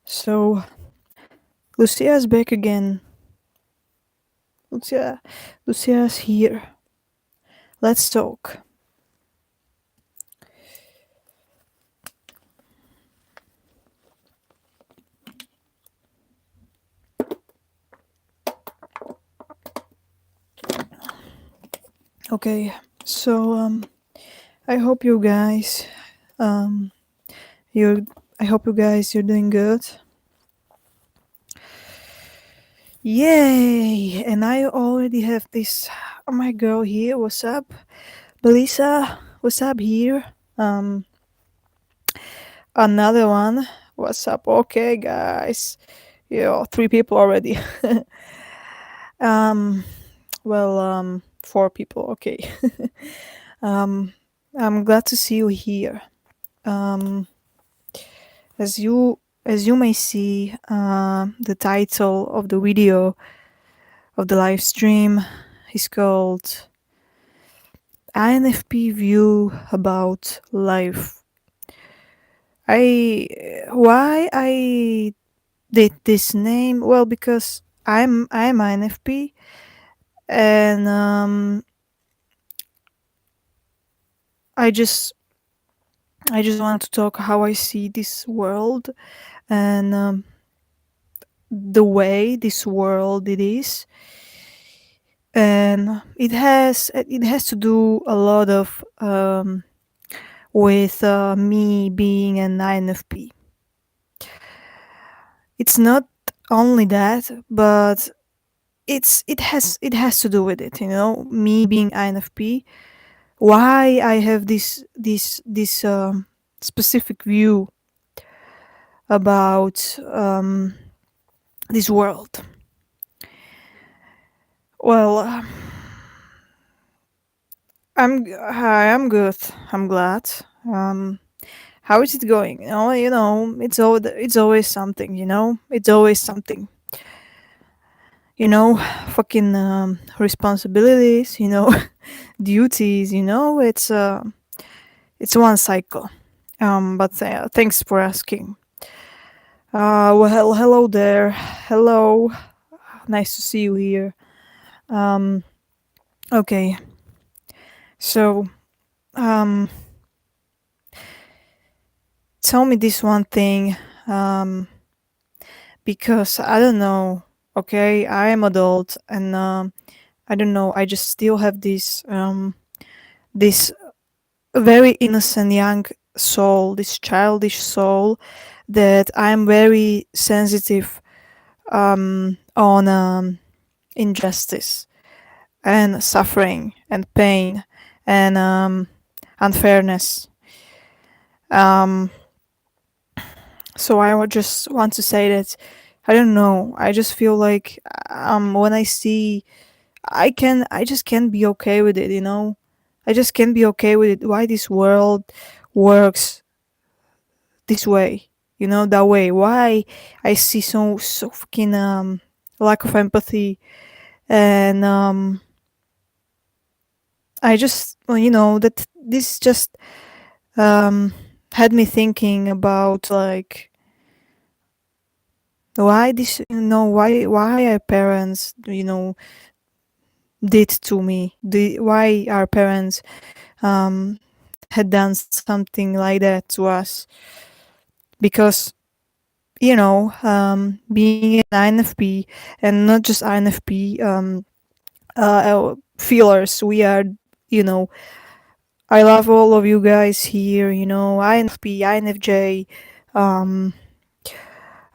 So Lucia's back again. Lucia, Lucia's here. Let's talk. Okay. So I hope you guys, um, you're. I hope you guys you're doing good. Yay! And I already have this. My girl here. What's up, Belisa? What's up here? Um, Another one. What's up? Okay, guys. Yeah, three people already. um, four people. Okay. um, I'm glad to see you here. Um, as you may see, the title of the video of the live stream is called INFP view about life. I did this name? Well, because I'm INFP, and I just I just want to talk how I see this world and the way this world it is, and it has to do a lot of with me being an INFP. It's not only that, but it has to do with it. Me being INFP, why I have this specific view about this world. Well, I'm good. I'm glad. Um, how is it going? It's always something. It's always something. Fucking responsibilities. Duties. It's one cycle. But thanks for asking. Well, hello there. Hello. Nice to see you here. Um, okay. So, um, tell me this one thing, because I don't know. Okay, I am adult, and I don't know. I just still have this very innocent young soul, this childish soul, that I'm very sensitive on injustice and suffering and pain and unfairness. Um, so I would just want to say that I don't know. I just feel like when I see, I just can't be okay with it. I just can't be okay with it. Why this world works this way? That way. Why I see so fucking lack of empathy, and I just that this just um had me thinking about, like, why this why our parents did to me, why our parents had done something like that to us. Because being an INFP, and not just INFP, feelers, we are, you know I love all of you guys here, INFP, INFJ, um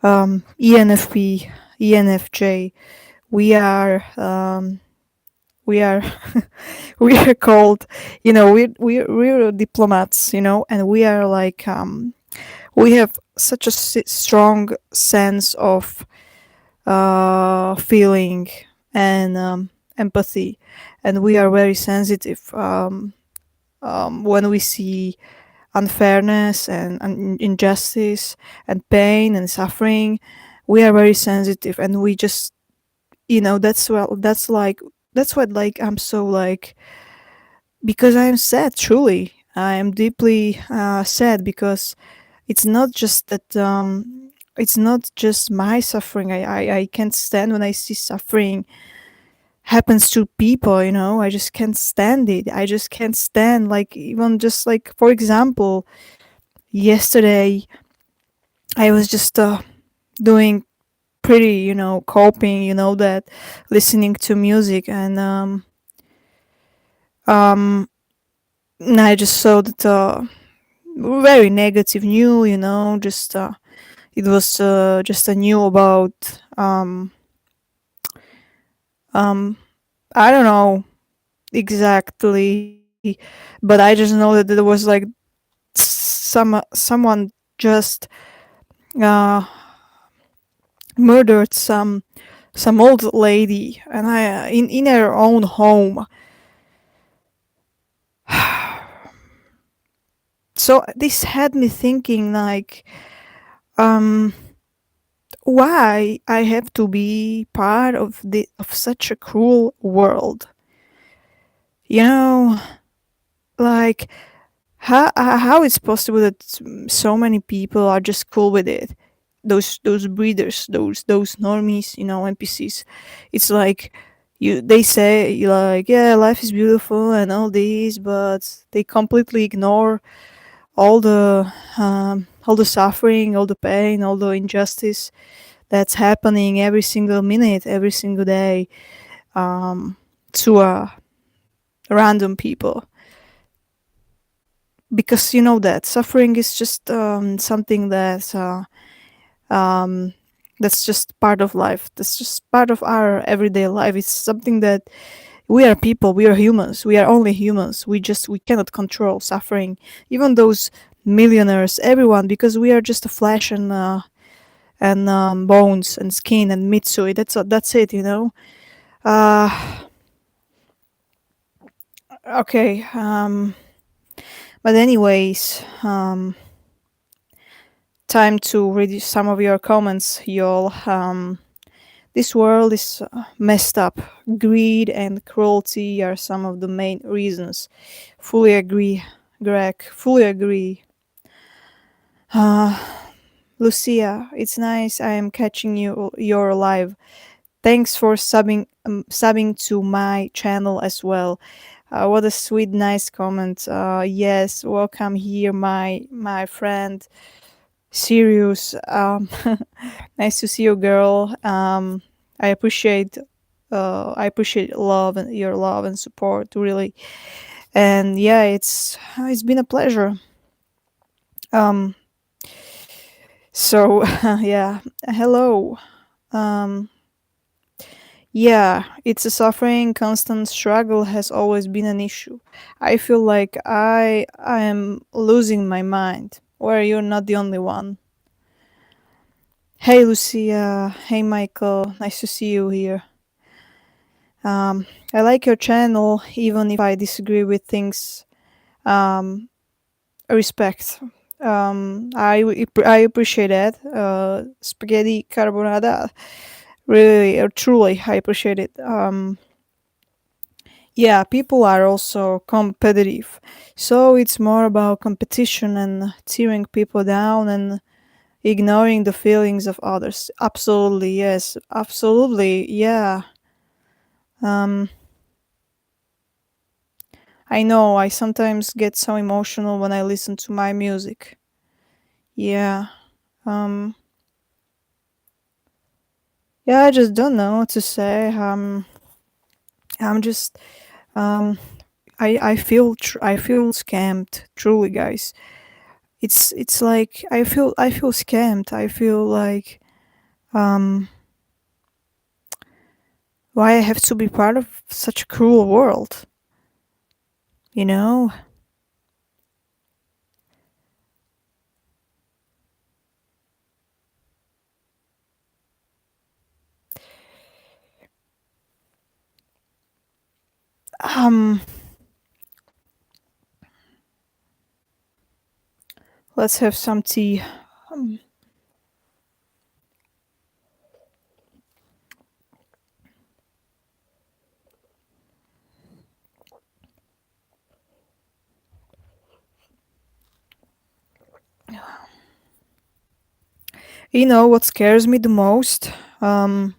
ENFP, ENFJ. We are we are called, we're diplomats, and we are like, we have such a strong sense of feeling and empathy, and we are very sensitive when we see unfairness and injustice and pain and suffering. We are very sensitive, and we just, that's what, like, I'm so, like, because I'm sad. Truly, I am deeply sad, because It's not just that it's not just my suffering. I can't stand when I see suffering happens to people, I just can't stand it. I just can't stand, like, even just like, for example, yesterday I was just doing pretty, coping, that listening to music, and um I just saw that very negative news, just it was just a new about um I don't know exactly, but I just know that there was like someone just uh murdered some old lady, and I in her own home. So this had me thinking, like, um why I have to be part of such a cruel world, you know like, how it's possible that so many people are just cool with it, those breeders, those normies, NPCs. It's like, they say, like, yeah, life is beautiful and all these, but they completely ignore all the suffering, all the pain, all the injustice that's happening every single minute, every single day, um, to random people. Because you know that suffering is just something um, that's just part of life. That's just part of our everyday life. It's something that we are people. We are humans. We are only humans. We cannot control suffering. Even those millionaires, everyone, because we are just a flesh and bones and skin and mitsui. That's it. Uh, okay. But anyways, time to read some of your comments, y'all. This world is messed up. Greed and cruelty are some of the main reasons. Fully agree, Greg. Fully agree. Uh, Lucia, it's nice I am catching you're live. Thanks for subbing to my channel as well. What a sweet, nice comment. Yes, welcome here, my friend. Sirius. Nice to see you, girl. I appreciate I appreciate love and your love and support, really. And yeah, it's been a pleasure. Um, so yeah, hello. Um, yeah, it's a suffering, constant struggle has always been an issue. I feel like I am losing my mind. Where you're not the only one. Hey, Lucia. Hey, Michael. Nice to see you here. I like your channel, even if I disagree with things. Um, Respect. I appreciate that. Spaghetti carbonara. Really, truly, I appreciate it. Yeah, people are also competitive, so it's more about competition and tearing people down and ignoring the feelings of others. Absolutely, yes. Absolutely, yeah. Um, I know I sometimes get so emotional when I listen to my music. Yeah. Um, yeah, I just don't know what to say. I'm just um I feel scammed, truly, guys. It's like I feel scammed. I feel like um why I have to be part of such a cruel world, you know? Um let's have some tea. Um, You know what scares me the most? Um,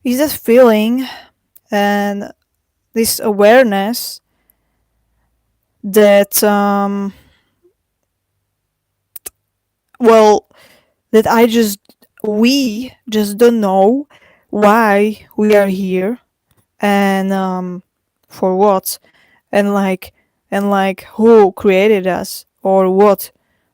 is this feeling and this awareness that, well, that we just don't know why we are here and for what, and like who created us or what,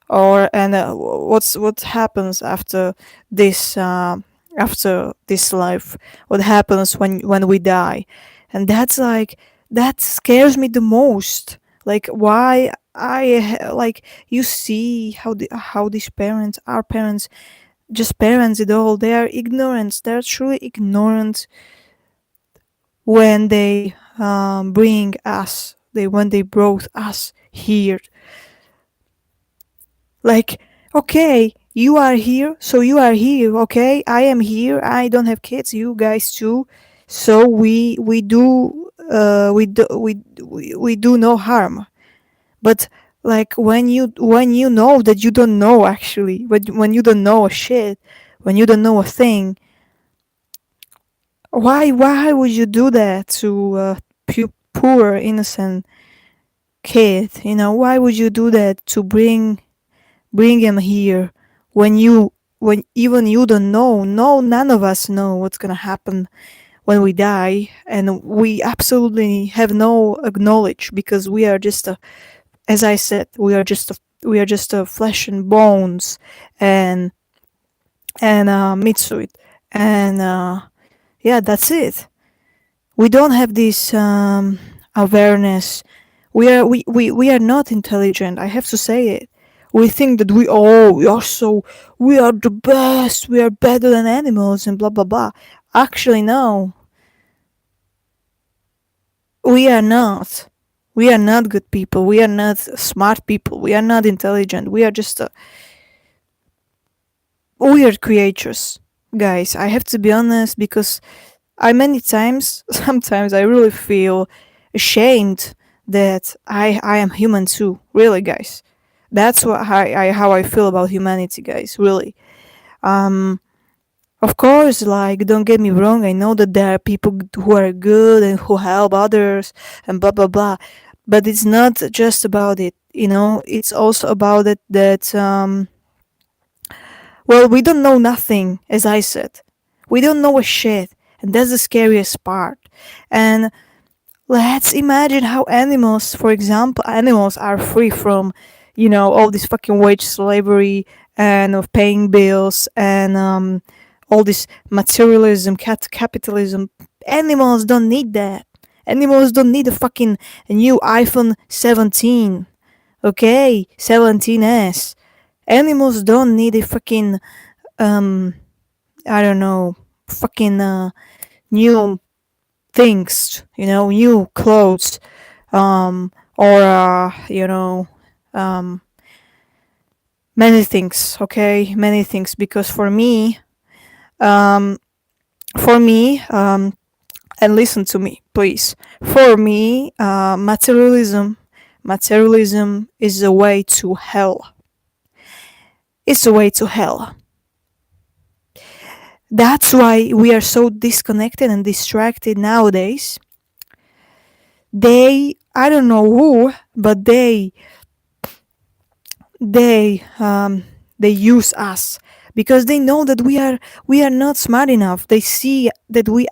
or and what happens after this life, what happens when we die. And that's like, that scares me the most. Like, why like, you see how how these parents, our parents, just parents at all, they are ignorant, they're truly ignorant when they bring us, when they brought us here. Like, okay, you are here, so you are here. Okay, I am here. I don't have kids. You guys too. So we do no harm. But like, when you know that you don't know, actually, when you don't know a shit, when you don't know a thing, why would you do that to a poor innocent kid? You know, why would you do that to bring him here when even you don't know? No, none of us know what's gonna happen when we die, and we absolutely have no knowledge, because we are just a, as I said, we are just a flesh and bones, and mitsuit, and yeah, that's it. We don't have this awareness. We are not intelligent. I have to say it. We think that we are the best. We are better than animals and blah blah blah. Actually, no, we are not. We are not good people. We are not smart people. We are not intelligent. We are just weird creatures, guys. I have to be honest, because I many times, sometimes I really feel ashamed that I am human too. Really, guys. That's what how I feel about humanity, guys. Really. Um, of course, like, don't get me wrong. I know that there are people who are good and who help others and blah blah blah. But it's not just about it. You know, it's also about it that well, we don't know nothing, as I said. We don't know a shit, and that's the scariest part. And let's imagine how animals, for example, animals are free from, all this fucking wage slavery and of paying bills and all this materialism, capitalism. Animals don't need that. Animals don't need a fucking new iPhone 17. Okay, 17s. Animals don't need a fucking um I don't know, fucking new things, new clothes, or um many things, okay? Many things, because um for me, and listen to me, please. For me, materialism is a way to hell. It's a way to hell. That's why we are so disconnected and distracted nowadays. I don't know who, but they um, they use us, because they know that we are not smart enough. They see that we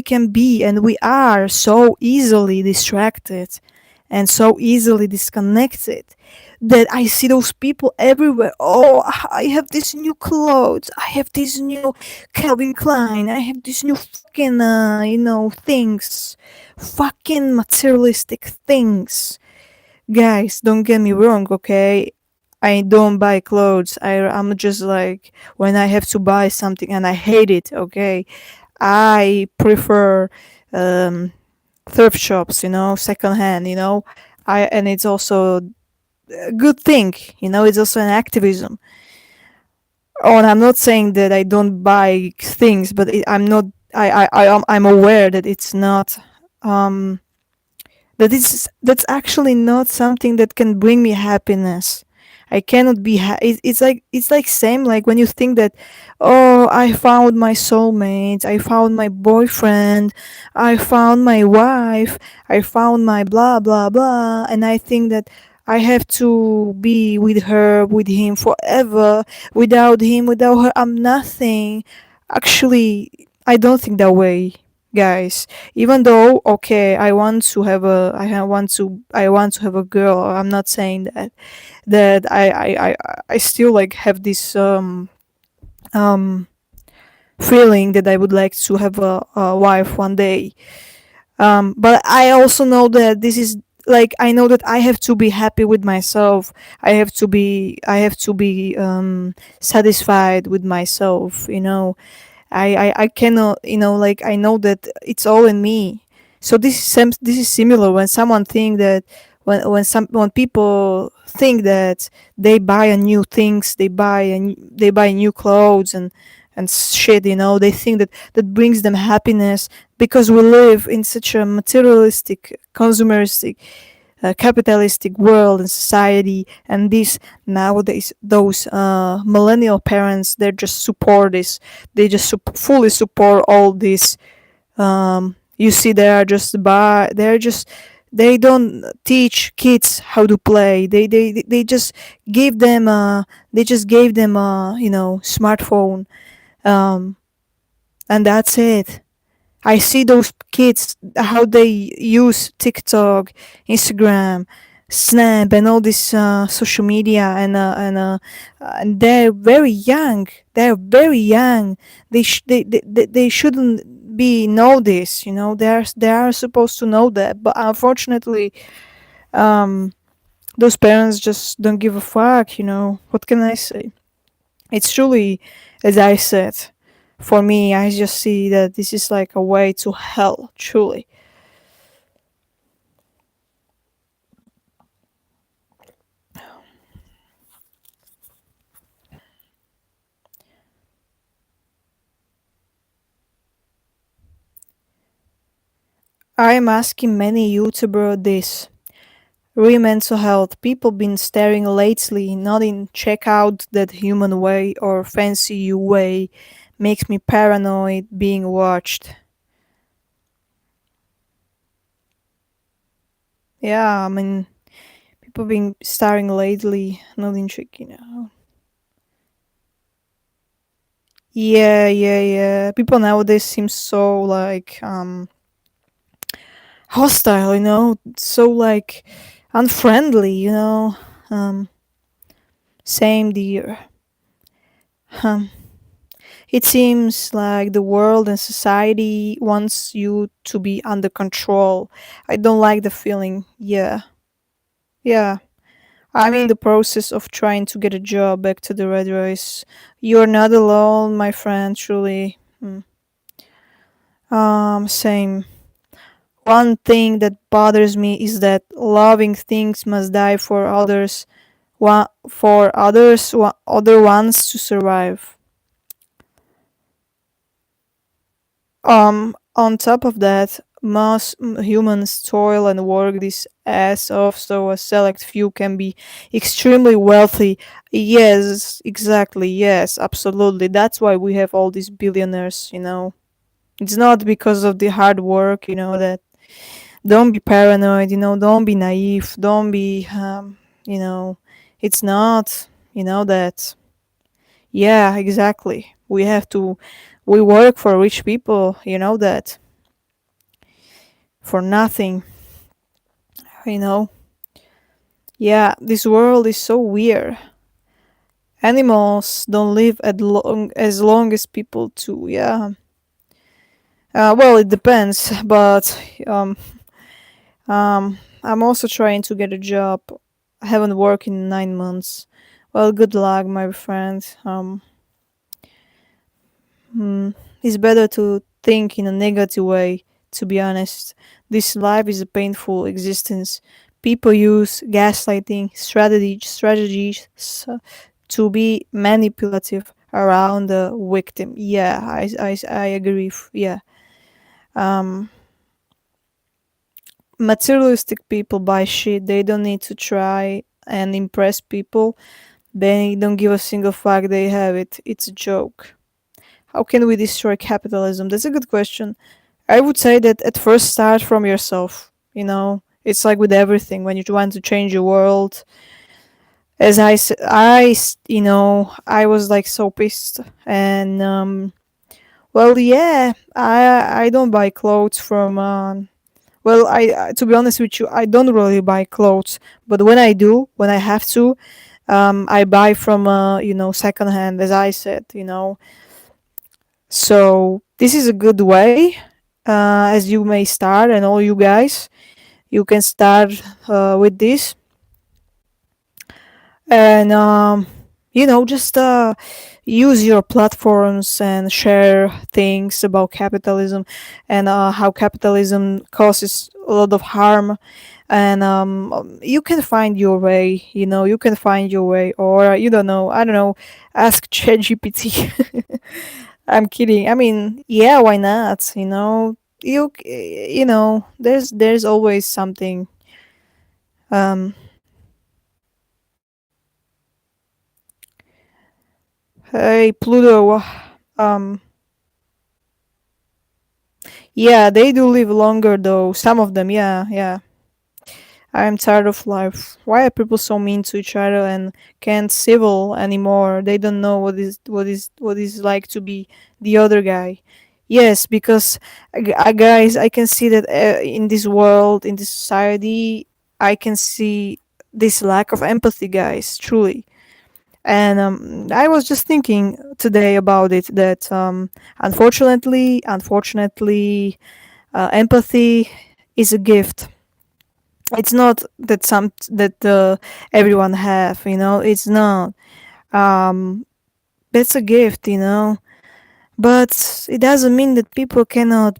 can be, and we are so easily distracted and so easily disconnected, that I see those people everywhere. Oh, I have this new clothes. I have this new Calvin Klein. I have this new fucking things, fucking materialistic things. Guys, don't get me wrong, okay? I don't buy clothes. I'm just like, when I have to buy something and I hate it, okay? I prefer um, thrift shops, secondhand, and it's also a good thing, it's also an activism. Oh, and I'm not saying that I don't buy things, but I'm not. I'm aware that it's not. Um, that's actually not something that can bring me happiness. I cannot be it's like same like when you think that, oh, I found my soulmate, I found my boyfriend, I found my wife, I found my blah blah blah, and I think that I have to be with her, with him forever. Without him, without her, I'm nothing. Actually, I don't think that way, guys. Even though, okay, I want to have a girl. I'm not saying that I still like have this feeling that I would like to have a wife one day. But I also know that this is like, I know that I have to be happy with myself. I have to be satisfied with myself. I cannot, like, I know that it's all in me. So this is similar when someone think that when people think that they buy a new things, they buy new clothes and shit, they think that that brings them happiness, because we live in such a materialistic, consumeristic, capitalistic world and society, and this nowadays those millennial parents, they just support this. They just fully support all this. You see, they're just, they don't teach kids how to play. They just gave them a, smartphone, um, and that's it. I see those kids how they use TikTok, Instagram, Snap, and all this social media, and they're very young. They're very young. They shouldn't be know this. They are supposed to know that, but unfortunately, um, those parents just don't give a fuck. What can I say? It's truly, as I said, for me, I just see that this is like a way to hell, truly. I'm asking many YouTuber this. Real mental health. People been staring lately, not in check out that human way or fancy you way. Makes me paranoid being watched. Yeah, I mean, people been staring lately, not in check. Yeah, yeah, yeah. People nowadays seem so like hostile, so like unfriendly, same dear. Um, it seems like the world and society wants you to be under control. I don't like the feeling. Yeah, yeah. I'm in the process of trying to get a job back to the red race. You're not alone, my friend, truly. Same. One thing that bothers me is that loving things must die for others, other ones to survive. On top of that, most humans toil and work this ass off so a select few can be extremely wealthy. Yes, exactly. Yes, absolutely. That's why we have all these billionaires. It's not because of the hard work, that don't be paranoid, don't be naive, don't be, you know, it's not, that, yeah, exactly. We work for rich people, that, for nothing, you know. Yeah, this world is so weird. Animals don't live as long as people do, yeah. Well, it depends, but I'm also trying to get a job. I haven't worked in 9 months. Well, good luck, my friend. It's better to think in a negative way, to be honest. This life is a painful existence. People use gaslighting strategies to be manipulative around the victim. Yeah, I agree. Yeah. Um, Materialistic people buy shit they don't need to try. and impress people, they don't give a single fuck they have it. It's a joke. How can we destroy capitalism? That's a good question. I would say that at first start from yourself. It's like with everything. When you want to change your world, as I was like so pissed, and well, yeah, I don't buy clothes from. Well, to be honest with you, I don't really buy clothes, but when I do, when I have to, I buy from secondhand, as I said. So this is a good way, as you may start, and all you guys, you can start with this, and just use your platforms and share things about capitalism, and how capitalism causes a lot of harm, and you can find your way. You can find your way, or you don't know, I don't know, ask ChatGPT. I'm kidding. I mean, yeah, why not? There's always something. um hey, Pluto. um yeah, they do live longer though, some of them. Yeah, yeah. I'm tired of life. Why are people so mean to each other and can't civil anymore? They don't know what is like to be the other guy. Yes, because guys, I can see that in this world, in this society, I can see this lack of empathy, guys. Truly. And I was just thinking today about it, that unfortunately, empathy is a gift. It's not that everyone have. It's not. um that's a gift. But it doesn't mean that people cannot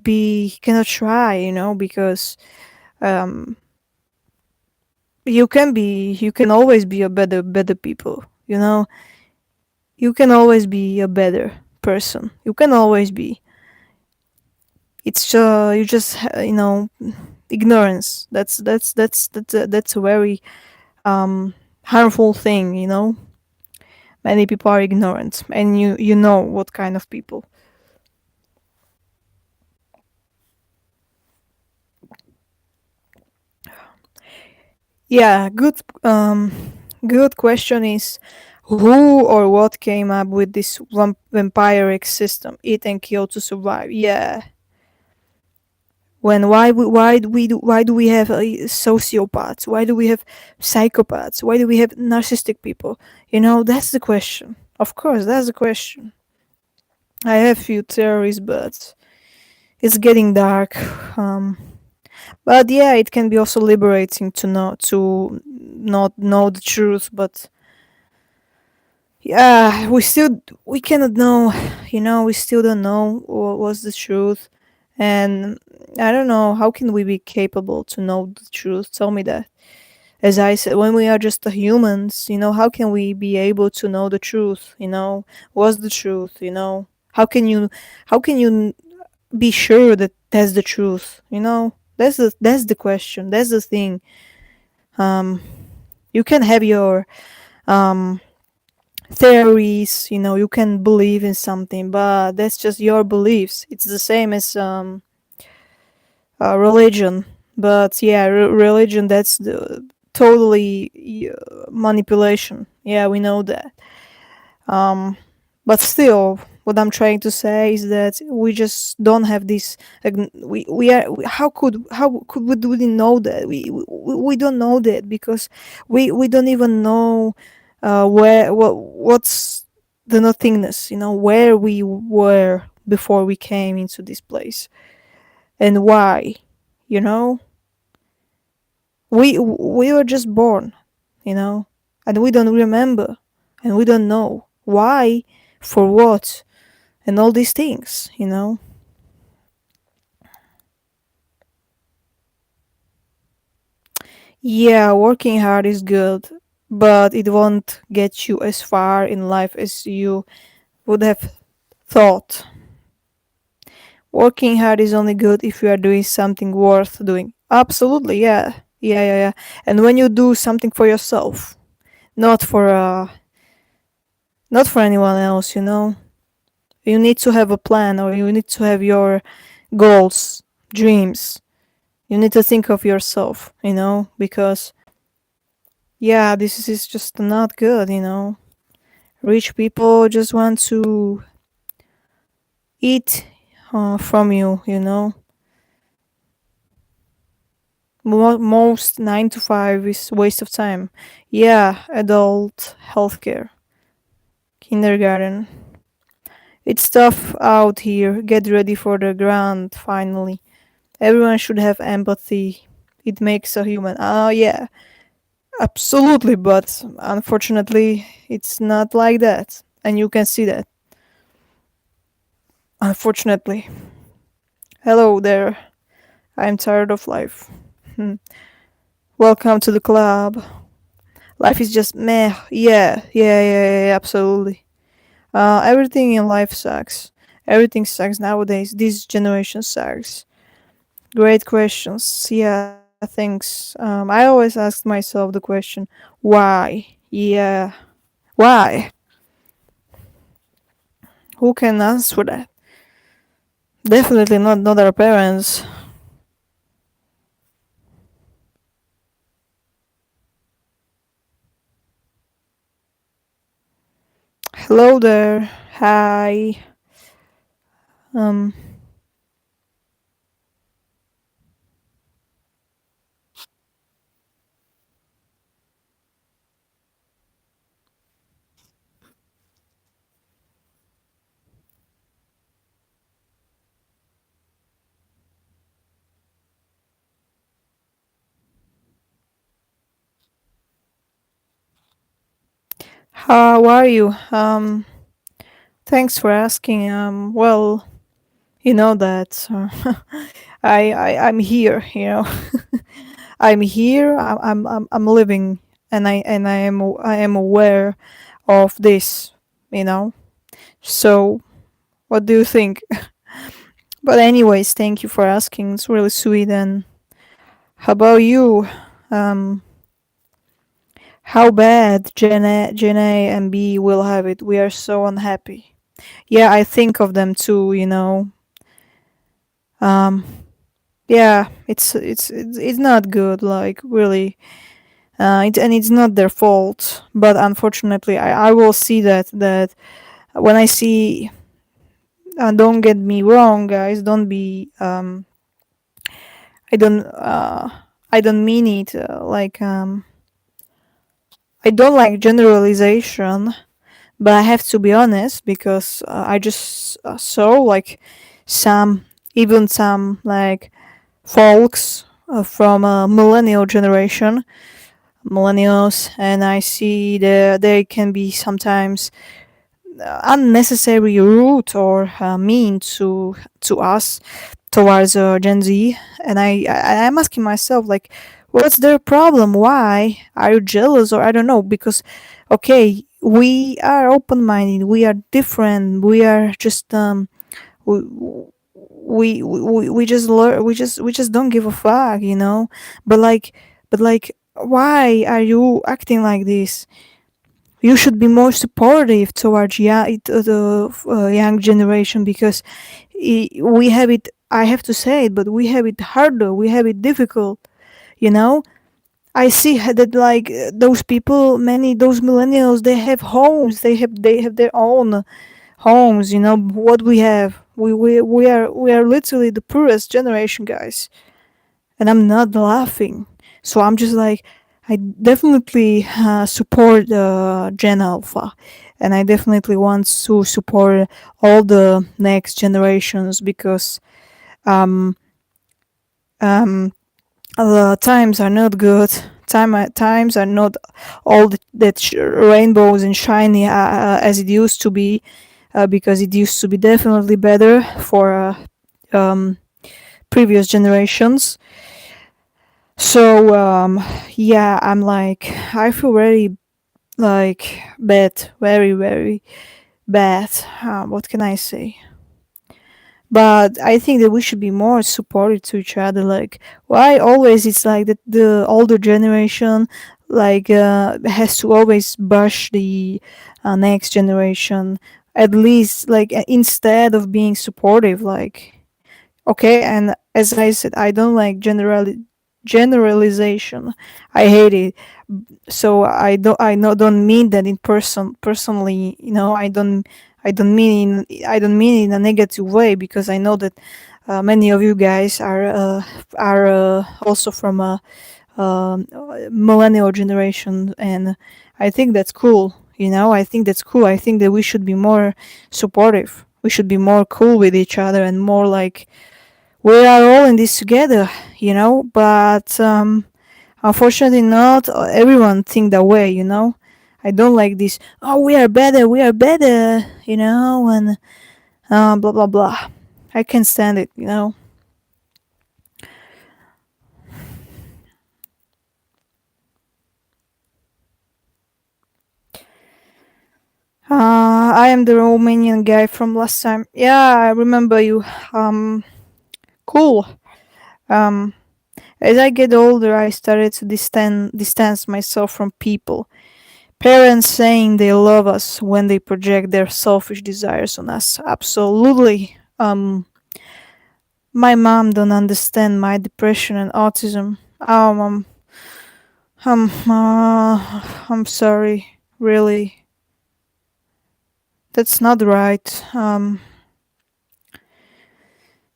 try. Because um you can always be a better people. You can always be a better person. You can always be. It's you just ignorance. That's a very harmful thing. Many people are ignorant, and you know what kind of people. Yeah, good question is, who or what came up with this vampiric system, eat and kill to survive? Yeah. Why do we have sociopaths? Why do we have psychopaths? Why do we have narcissistic people? That's the question. Of course, that's the question. I have few theories, but it's getting dark. But yeah, it can be also liberating to not know the truth. But yeah, we cannot know. We still don't know what's the truth, and I don't know how can we be capable to know the truth. Tell me that. As I said, when we are just humans, how can we be able to know the truth? What's the truth? How can you be sure that that's the truth? That's the question. That's the thing. um you can have your um theories. You can believe in something, but that's just your beliefs. It's the same as religion. But yeah, religion, that's the totally manipulation. Yeah, we know that. um but still, what I'm trying to say is that we just don't have this. How could we know that? We don't know that, because we don't even know what's the nothingness, where we were before we came into this place, and why. you know we were just born, you know and we don't remember, and we don't know why, for what, and all these things. Yeah, working hard is good, but it won't get you as far in life as you would have thought. Working hard is only good if you are doing something worth doing. Absolutely, yeah. Yeah, yeah, yeah. And when you do something for yourself, not for not for anyone else, you know, you need to have a plan, or you need to have your goals, dreams. You need to think of yourself, you know, because yeah, this is just not good, you know. Rich people just want to eat from you, you know. Most 9 to 5 is waste of time. Yeah, adult healthcare, kindergarten. It's tough out here. Get ready for the ground finally. Everyone should have empathy. It makes a human. Oh, yeah, absolutely. But unfortunately, it's not like that. And you can see that. Unfortunately. Hello there. I'm tired of life. Hmm. Welcome to the club. Life is just meh. Yeah, yeah, yeah, yeah, absolutely. Everything in life sucks. Everything sucks nowadays. This generation sucks. Great questions. Yeah, thanks. I always ask myself the question, why? Yeah, why? Who can answer that? Definitely not our parents. Hello there. Hi. Um. How are you? Thanks for asking. Well, you know that I'm here. You know, I'm here. I'm living, and I am aware of this. You know. So, what do you think? But anyways, thank you for asking. It's really sweet. And how about you? Um, how bad Jenna and B will have it? We are so unhappy. Yeah, I think of them too. You know. Um, yeah, it's not good. Like really, and it's not their fault. But unfortunately, I will see that when I see. Don't get me wrong, guys. Don't be. I don't. I don't mean it I don't like generalization, but I have to be honest because I just saw like some, even some like folks from a millennial generation, millennials, and I see that they can be sometimes unnecessary rude or mean to us towards Gen Z, and I'm asking myself like, what's their problem? Why are you jealous? Or I don't know, because okay, we are open minded, we are different, we are just we we just learn, we just don't give a fuck, you know. But like, why are you acting like this? You should be more supportive towards the young generation because we have it. I have to say it, but we have it harder. We have it difficult. You know, I see that like those people, many those millennials, they have homes. They have their own homes. You know what we have. We are literally the poorest generation, guys, and I'm not laughing. So I'm just like, I definitely support Gen Alpha, and I definitely want to support all the next generations because um, um, the times are not good. Times are not all that rainbows and shiny as it used to be, because it used to be definitely better for previous generations. So yeah, I'm like, I feel very like bad, very bad. What can I say? But I think that we should be more supportive to each other. Like, why always it's like that the older generation has to always bash the next generation, at least like instead of being supportive. Like, okay, and as I said, I don't like generalization. I hate it. So I don't mean that in personally. I don't mean in a negative way, because I know that many of you guys are also from a millennial generation, and I think that's cool. I think that's cool. I think that we should be more supportive. We should be more cool with each other, and more like we are all in this together. But unfortunately, not everyone think that way. I don't like this. Oh, we are better. And blah blah blah. I can't stand it. I am the Romanian guy from last time. Yeah, I remember you. Cool. Um, as I get older, I started to distance myself from people. Parents saying they love us when they project their selfish desires on us. Absolutely. My mom don't understand my depression and autism. I'm sorry. Really, that's not right.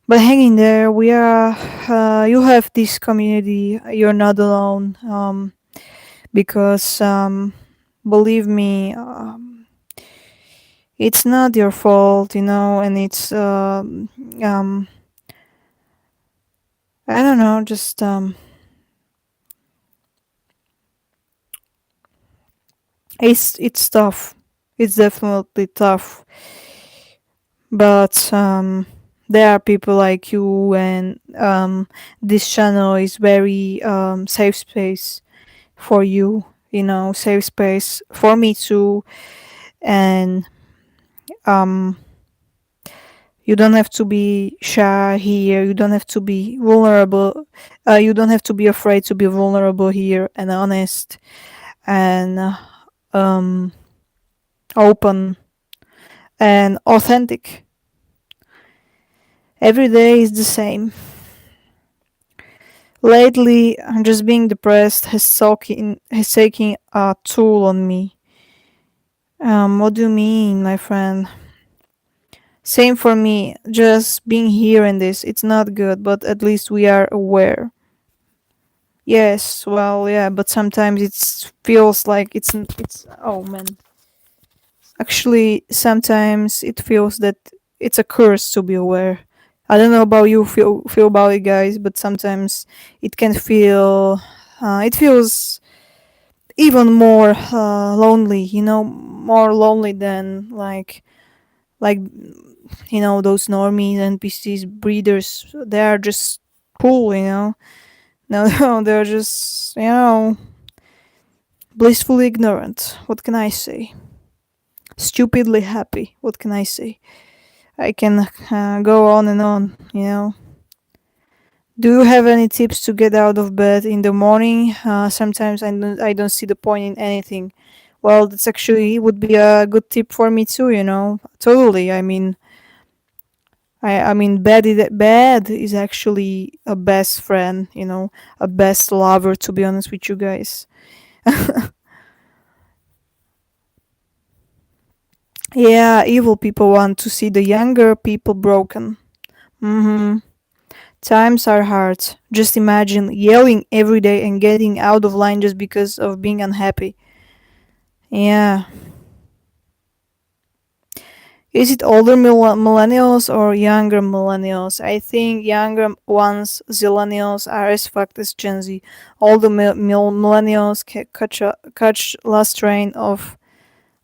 But hang in there. We are. You have this community. You're not alone. Because believe me, it's not your fault. And it's I don't know. Just it's tough. It's definitely tough. But there are people like you, and this channel is very safe space for you. Safe space for me too. And um, you don't have to be shy here. You don't have to be vulnerable. You don't have to be afraid to be vulnerable here, and honest, and um, open, and authentic. Every day is the same. Lately, just being depressed has taken a toll on me. What do you mean, my friend? Same for me. Just being here in this, it's not good, but at least we are aware. Yes, well, yeah, but sometimes it feels like it's. Oh man, actually, sometimes it feels that it's a curse to be aware. I don't know about you feel about it, guys, but sometimes it can feel. It feels even more lonely. More lonely than like those normies, NPCs, breeders. They are just cool. No, no, they're just blissfully ignorant. What can I say? Stupidly happy. What can I say? I can go on and on. Do you have any tips to get out of bed in the morning? Sometimes I don't see the point in anything. Well, that's actually would be a good tip for me too. Totally. I mean, bad is actually a best friend. A best lover. To be honest with you guys. Yeah, evil people want to see the younger people broken. Mm-hmm. Times are hard. Just imagine yelling every day and getting out of line just because of being unhappy. Yeah. Is it older millennials or younger millennials? I think younger ones, zillennials, are as fucked as Gen Z. Older millennials catch last train of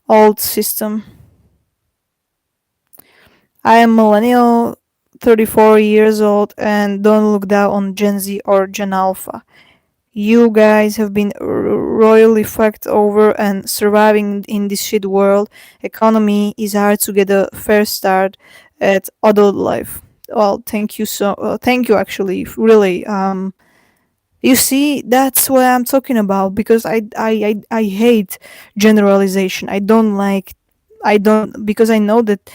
old system. I am millennial, 34 years old, and don't look down on Gen Z or Gen Alpha. You guys have been royally fucked over and surviving in this shit world. Economy is hard to get a fair start at adult life. Well, thank you thank you actually, really. You see, that's what I'm talking about because I hate generalization. I don't like, I don't, because I know that,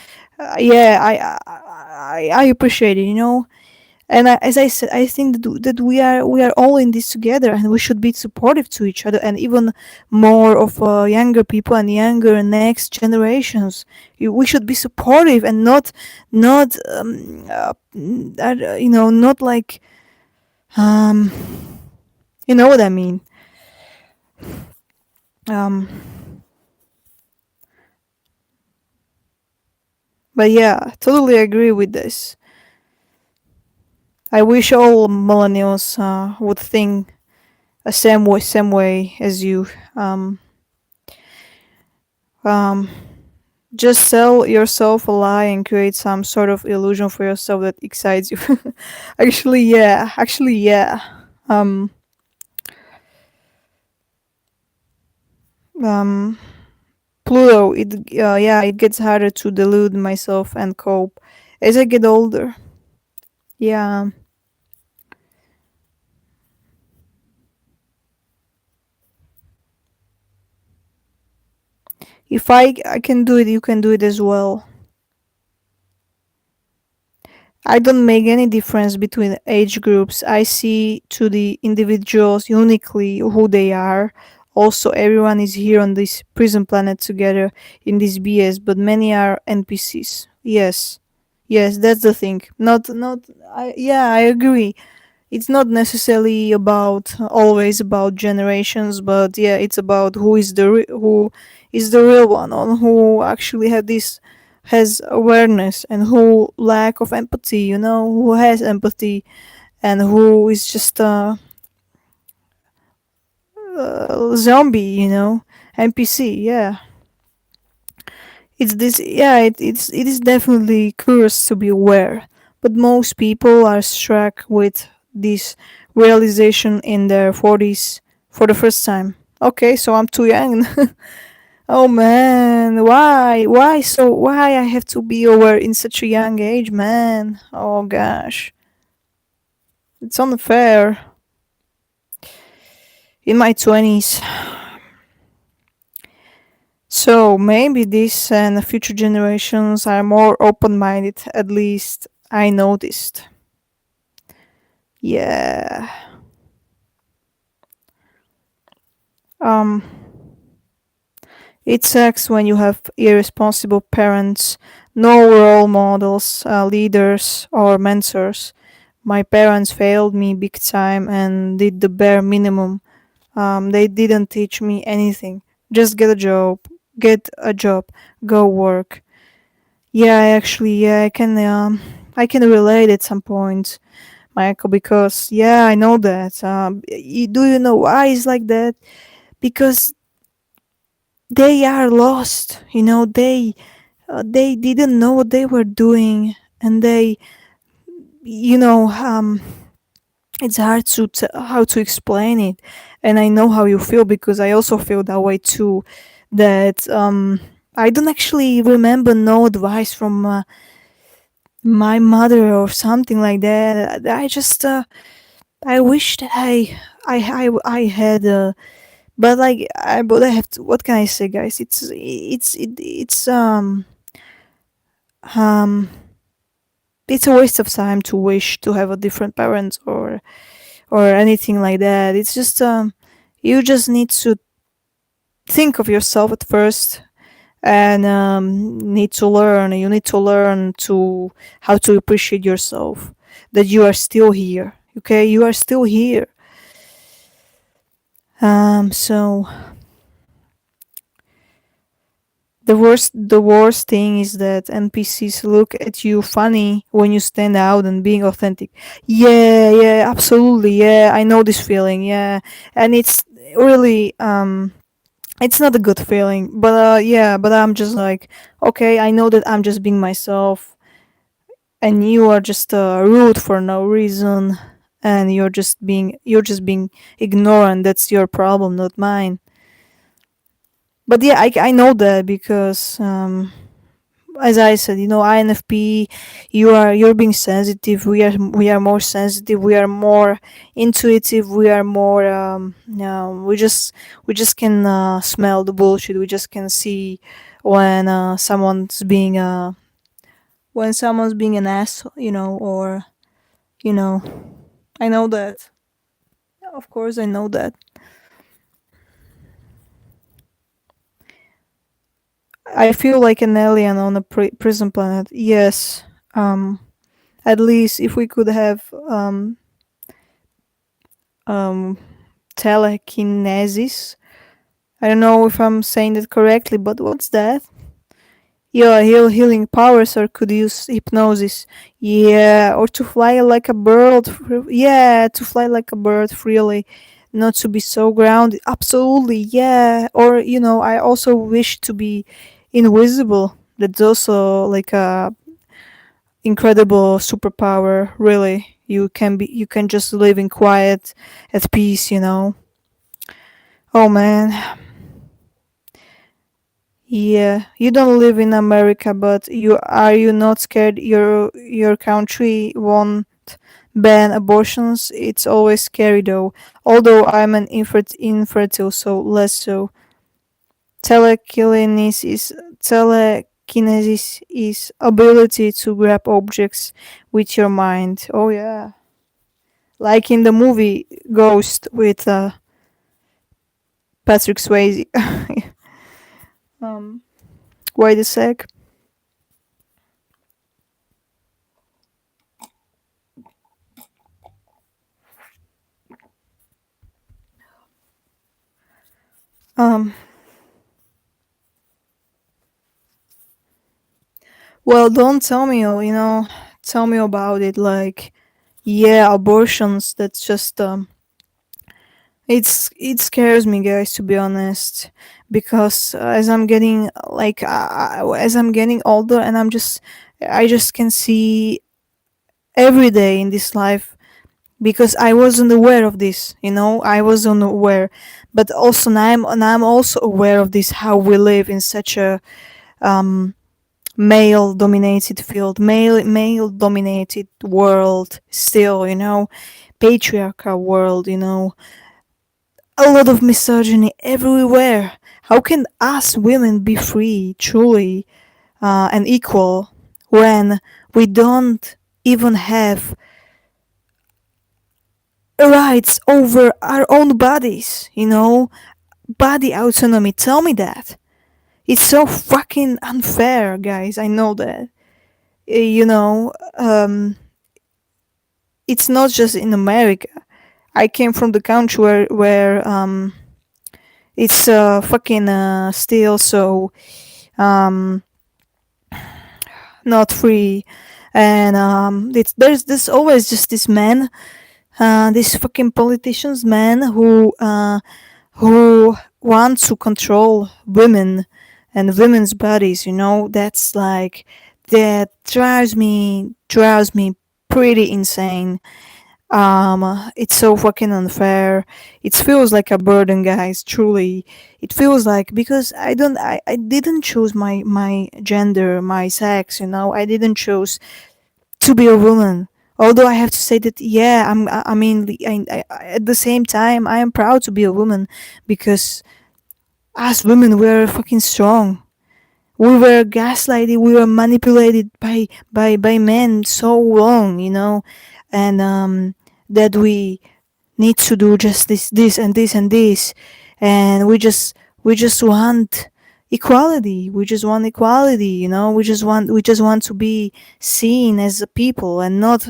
yeah, I appreciate it, you know. And as I said, I think that we are all in this together, and we should be supportive to each other, and even more of younger people and younger next generations. We should be supportive and not not like, um, you know what I mean. Um, but yeah, totally agree with this. I wish all millennials would think the same way as you. Um, um, just sell yourself a lie and create some sort of illusion for yourself that excites you. Actually, yeah. Actually, yeah. Um, um, Pluto. Yeah, it gets harder to delude myself and cope as I get older. Yeah. If I can do it, you can do it as well. I don't make any difference between age groups. I see to the individuals uniquely who they are. Also, everyone is here on this prison planet together in this BS, but many are NPCs. Yes, yes, that's the thing. Not. Yeah, I agree. It's not necessarily about always about generations, but yeah, it's about who is the real one, on who actually have this has awareness and who lack of empathy, you know, who has empathy and who is just a zombie, you know, NPC. Yeah, it's this. Yeah, it is definitely curious to be aware, but most people are struck with this realization in their 40s for the first time. Okay, so I'm too young. Oh man, why I have to be aware in such a young age, man? Oh gosh, it's unfair. In my 20s. So maybe this and the future generations are more open-minded, at least I noticed. Yeah. Um it sucks when you have irresponsible parents, no role models, leaders or mentors. My parents failed me big time and did the bare minimum. They didn't teach me anything. Just get a job, go work. Yeah, actually, yeah, I can relate at some point, Michael, because yeah, I know that. Do you know why it's like that? Because they are lost. You know, they didn't know what they were doing, and you know, it's hard how to explain it, and I know how you feel because I also feel that way too. That I don't actually remember no advice from my mother or something like that. I just I wish that I had but I have to. What can I say, guys? Um it's a waste of time to wish to have a different parents or anything like that. It's just you just need to think of yourself at first and need to learn. You need to learn to how to appreciate yourself, that you are still here. Okay, you are still here. So the worst thing is that NPCs look at you funny when you stand out and being authentic. Yeah, yeah, absolutely. Yeah, I know this feeling. Yeah, and it's really it's not a good feeling. But yeah, but I'm just like, okay, I know that I'm just being myself, and you are just rude for no reason, and you're just being ignorant. That's your problem, not mine. But yeah, I know that because as I said, INFP, you're being sensitive. We are more sensitive. We are more intuitive. We are more. We just can smell the bullshit. We just can see when someone's being an asshole, or you know. I know that. Of course, I know that. I feel like an alien on a prison planet. Yes. Um. At least if we could have um telekinesis. I don't know if I'm saying that correctly, but what's that? Yeah, healing powers, or could use hypnosis. Yeah, or to fly like a bird. Yeah, to fly like a bird freely, not to be so grounded. Absolutely, yeah. Or I also wish to be invisible. That's also like a incredible superpower. Really, you can just live in quiet, at peace. Oh man, yeah, you don't live in America, but you not scared your country won't ban abortions? It's always scary though. Although I'm an infertile, so less so. Telekinesis is ability to grab objects with your mind. Oh yeah, like in the movie Ghost with Patrick Swayze. um, wait a sec. Um, Well, don't tell me, tell me about it. Like, yeah, abortions. That's just it scares me, guys. To be honest, because as I'm getting older, and I just can see every day in this life because I wasn't aware of this. I was unaware, but also now I'm also aware of this. How we live in such a um male dominated field, male dominated world, still, patriarchal world, a lot of misogyny everywhere. How can us women be free, truly, and equal, when we don't even have rights over our own bodies? Body autonomy. Tell me that. It's so fucking unfair, guys. I know that. You know, it's not just in America. I came from the country where it's fucking still so um, not free, and there's always just this man, these fucking politicians, man, who want to control women and women's bodies. That's like that drives me pretty insane. It's so fucking unfair. It feels like a burden, guys. Truly, it feels like, because I didn't choose my gender, my sex. I didn't choose to be a woman. Although I have to say that, yeah, I mean, at the same time, I am proud to be a woman, because as women, we're fucking strong. We were gaslighted, we were manipulated by men so long, and that we need to do just this and this and this, and we just want equality. We just want equality, we just want to be seen as a people, and not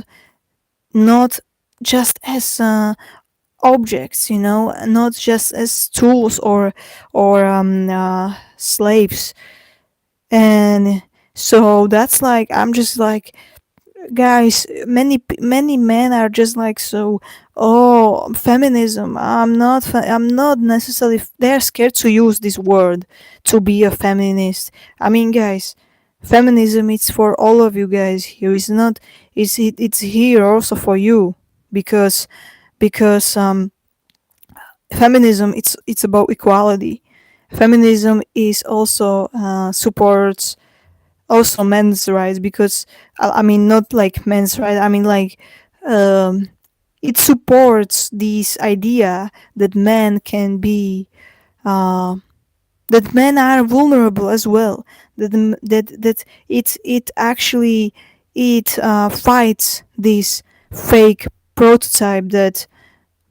just as objects, not just as tools, or slaves. And so that's like, I'm just like, guys, many men are just like, so, oh, feminism, I'm not necessarily, they're scared to use this word, to be a feminist. I mean, guys, feminism, it's for all of you guys here. It's here also for you, because feminism, it's about equality. Feminism is also supports also men's rights, because I mean, not like men's rights, I mean like, um, it supports this idea that men can be, uh, that men are vulnerable as well, that it actually, it fights this fake prototype that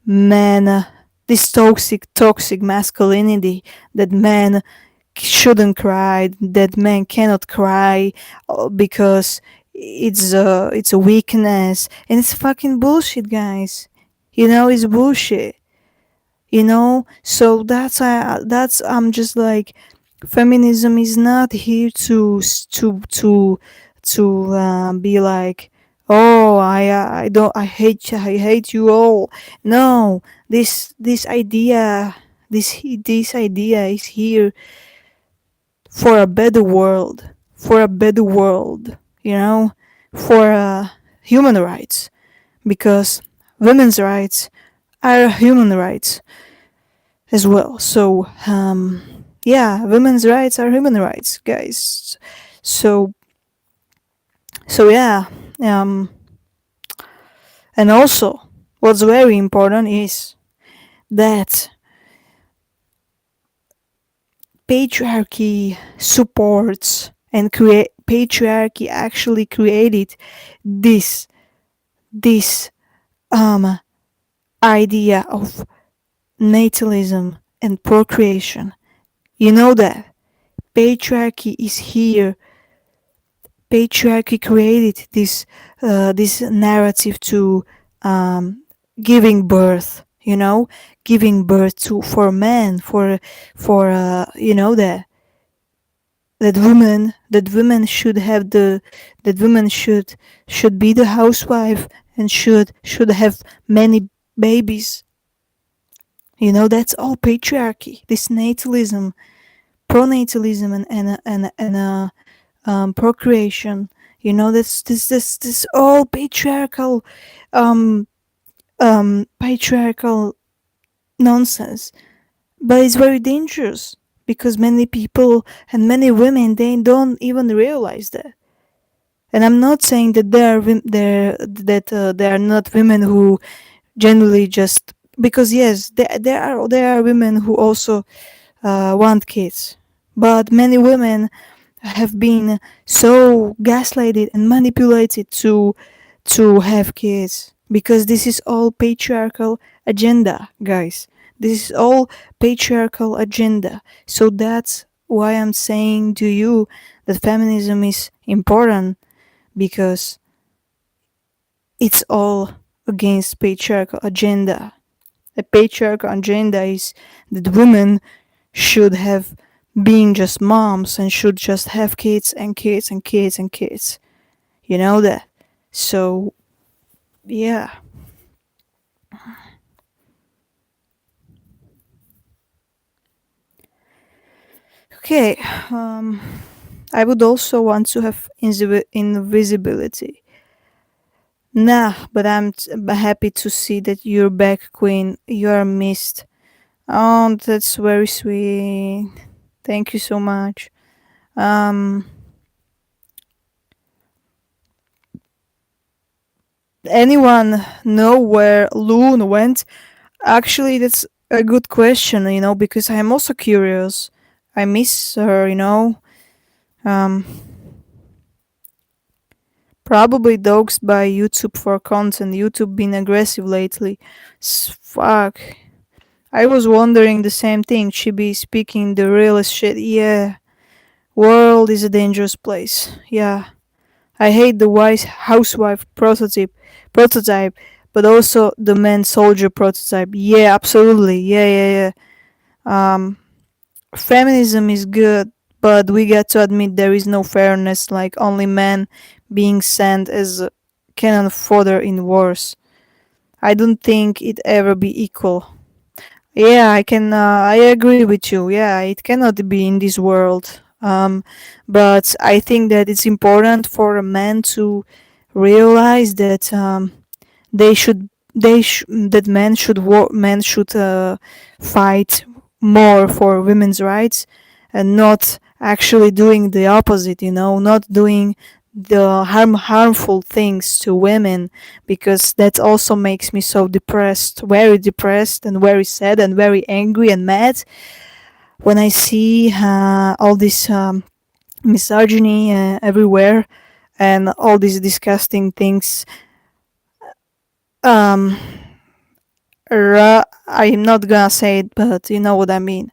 men, this toxic masculinity, that men shouldn't cry, that men cannot cry, because it's a weakness, and it's fucking bullshit, guys. You know, it's bullshit. You know, so that's I'm just like, feminism is not here to be like, oh, I don't, I hate you all. No, this idea, this idea is here for a better world, for a better world, you know, for human rights, because women's rights are human rights as well. So, yeah, women's rights are human rights, guys. So, yeah, um, and also, what's very important is that patriarchy supports and create patriarchy actually created this this um idea of natalism and procreation. You know that patriarchy is here. Patriarchy created this narrative to, um, giving birth. You know, giving birth to, for men, for you know, that women should have the, that women should be the housewife, and should have many babies. You know, that's all patriarchy. This natalism, pronatalism, and procreation. You know, this all patriarchal, um patriarchal nonsense. But it's very dangerous, because many people and many women, they don't even realize that. And I'm not saying that there are not women who generally just, because yes, there are women who also want kids, but many women have been so gaslighted and manipulated to have kids, because this is all patriarchal agenda, guys. This is all patriarchal agenda. So that's why I'm saying to you that feminism is important, because it's all against patriarchal agenda. The patriarchal agenda is that women should have being just moms, and should just have kids and kids and kids and kids. You know that. So, yeah. Okay. Um I would also want to have invisibility. Nah, but happy to see that you're back, Queen. You're missed. Oh, that's very sweet. Thank you so much. Um, anyone know where Loon went? Actually, that's a good question, because I'm also curious. I miss her, Um, probably doxed by YouTube for content. YouTube been aggressive lately. Fuck. I was wondering the same thing. She be speaking the realest shit. Yeah. World is a dangerous place. Yeah. I hate the wise housewife prototype, but also the man soldier prototype. Yeah, absolutely. Yeah, yeah, yeah. Feminism is good, but we got to admit there is no fairness, like only men being sent as cannon fodder in wars. I don't think it ever be equal. Yeah, I agree with you. Yeah, it cannot be in this world. But I think that it's important for a man to realize that, that men should fight more for women's rights, and not actually doing the opposite, not doing the harmful things to women, because that also makes me so depressed, very depressed and very sad and very angry and mad when I see all this misogyny everywhere, and all these disgusting things. um I'm not gonna say it, but you know what I mean.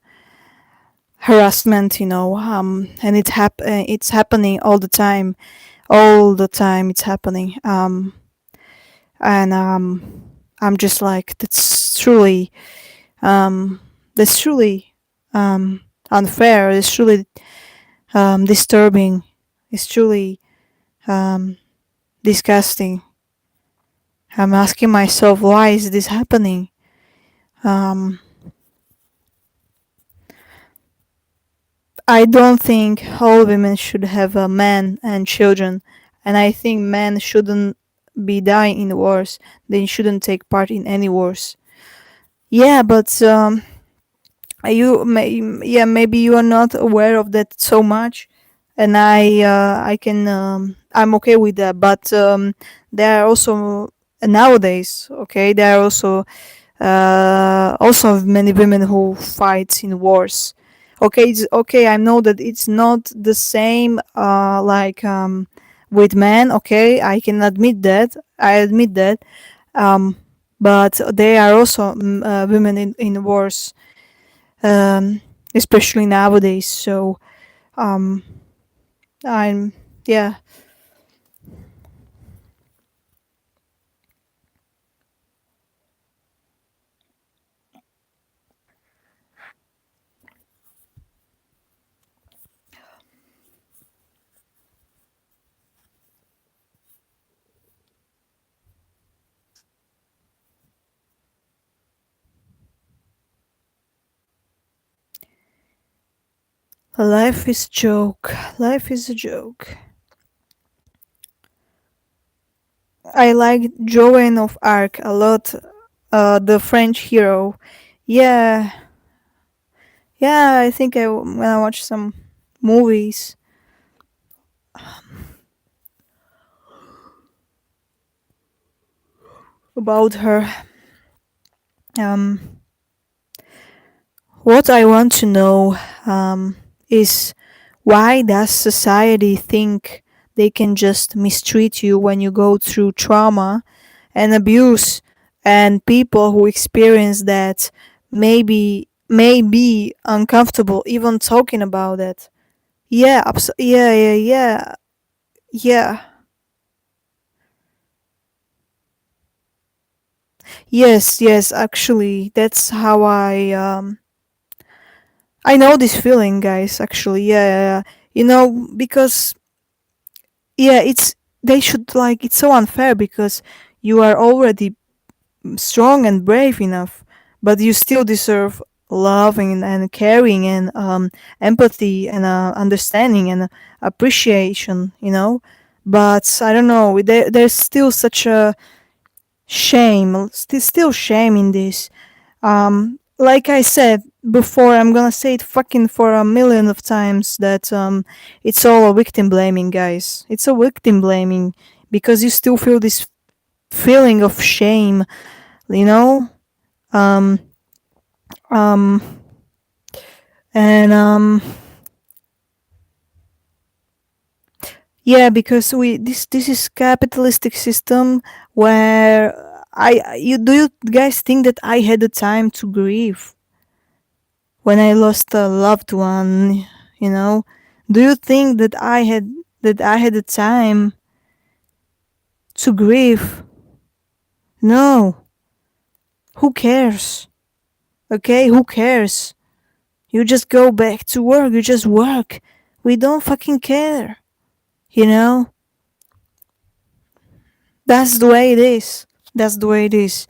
Harassment, and it's happening all the time. All the time it's happening. And I'm just like, um that's truly unfair. It's truly disturbing. It's truly um disgusting. I'm asking myself, why is this happening? um I don't think all women should have a man and children, and I think men shouldn't be dying in wars. They shouldn't take part in any wars. Yeah, but yeah, maybe you are not aware of that so much, and I'm okay with that. But there are also nowadays, okay, there are also many women who fight in wars. Okay, okay. I know that it's not the same, like with men. Okay, I can admit that. I admit that. Um, but there are also women in wars, um, especially nowadays. So um, I'm yeah. Life is joke. Life is a joke. I like Joan of Arc a lot. The French hero. Yeah, yeah. I think when I watch some movies about her. Um, what I want to know is, why does society think they can just mistreat you when you go through trauma and abuse, and people who experience that may be uncomfortable even talking about it. Yeah, yeah, yeah, yeah, yeah. Yes, yes, actually, that's how I know this feeling, guys, actually. Yeah, yeah, yeah. Because yeah, they should, like, it's so unfair because you are already strong and brave enough, but you still deserve love and caring and empathy and understanding and appreciation. But I don't know. There's still such a shame, still shame in this. Like I said before, I'm gonna say it fucking for a million of times that it's all a victim blaming, guys. It's a victim blaming because you still feel this feeling of shame, you know. Um, um, and yeah, because we this is capitalistic system where you do you guys think that I had the time to grieve when I lost a loved one? You know, do you think that I had the time to grieve? No. Who cares? Okay, who cares? You just go back to work. You just work. We don't fucking care. You know, that's the way it is. That's the way it is.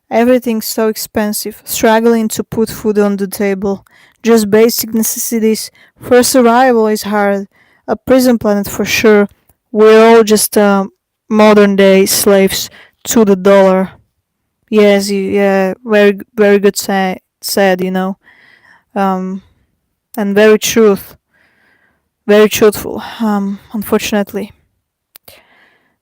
Everything's so expensive, struggling to put food on the table. Just basic necessities for survival is hard. A prison planet for sure. We're all just modern day slaves to the dollar. Yes, yeah, very good said, um, and very truthful. Unfortunately,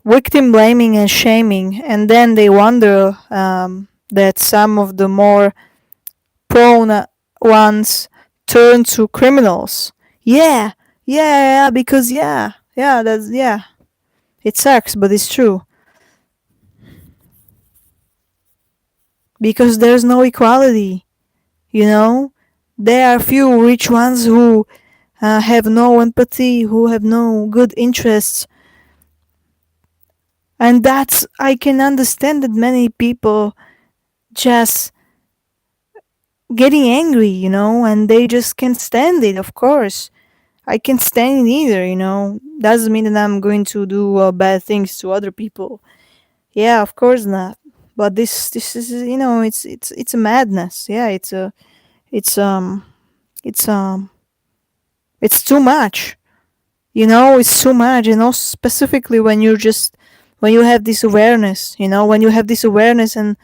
victim blaming and shaming, and then they wonder that some of the more prone ones turn to criminals. Yeah, yeah, because yeah, it sucks, but it's true because there's no equality. You know, there are few rich ones who have no empathy, who have no good interests, and that's I can understand that many people just getting angry, and they just can't stand it. Of course, I can't stand it either. Doesn't mean that I'm going to do bad things to other people. Yeah, of course not. But this is it's a madness. Yeah, it's um it's it's too much. It's too much. Specifically when you have this awareness. When you have this awareness and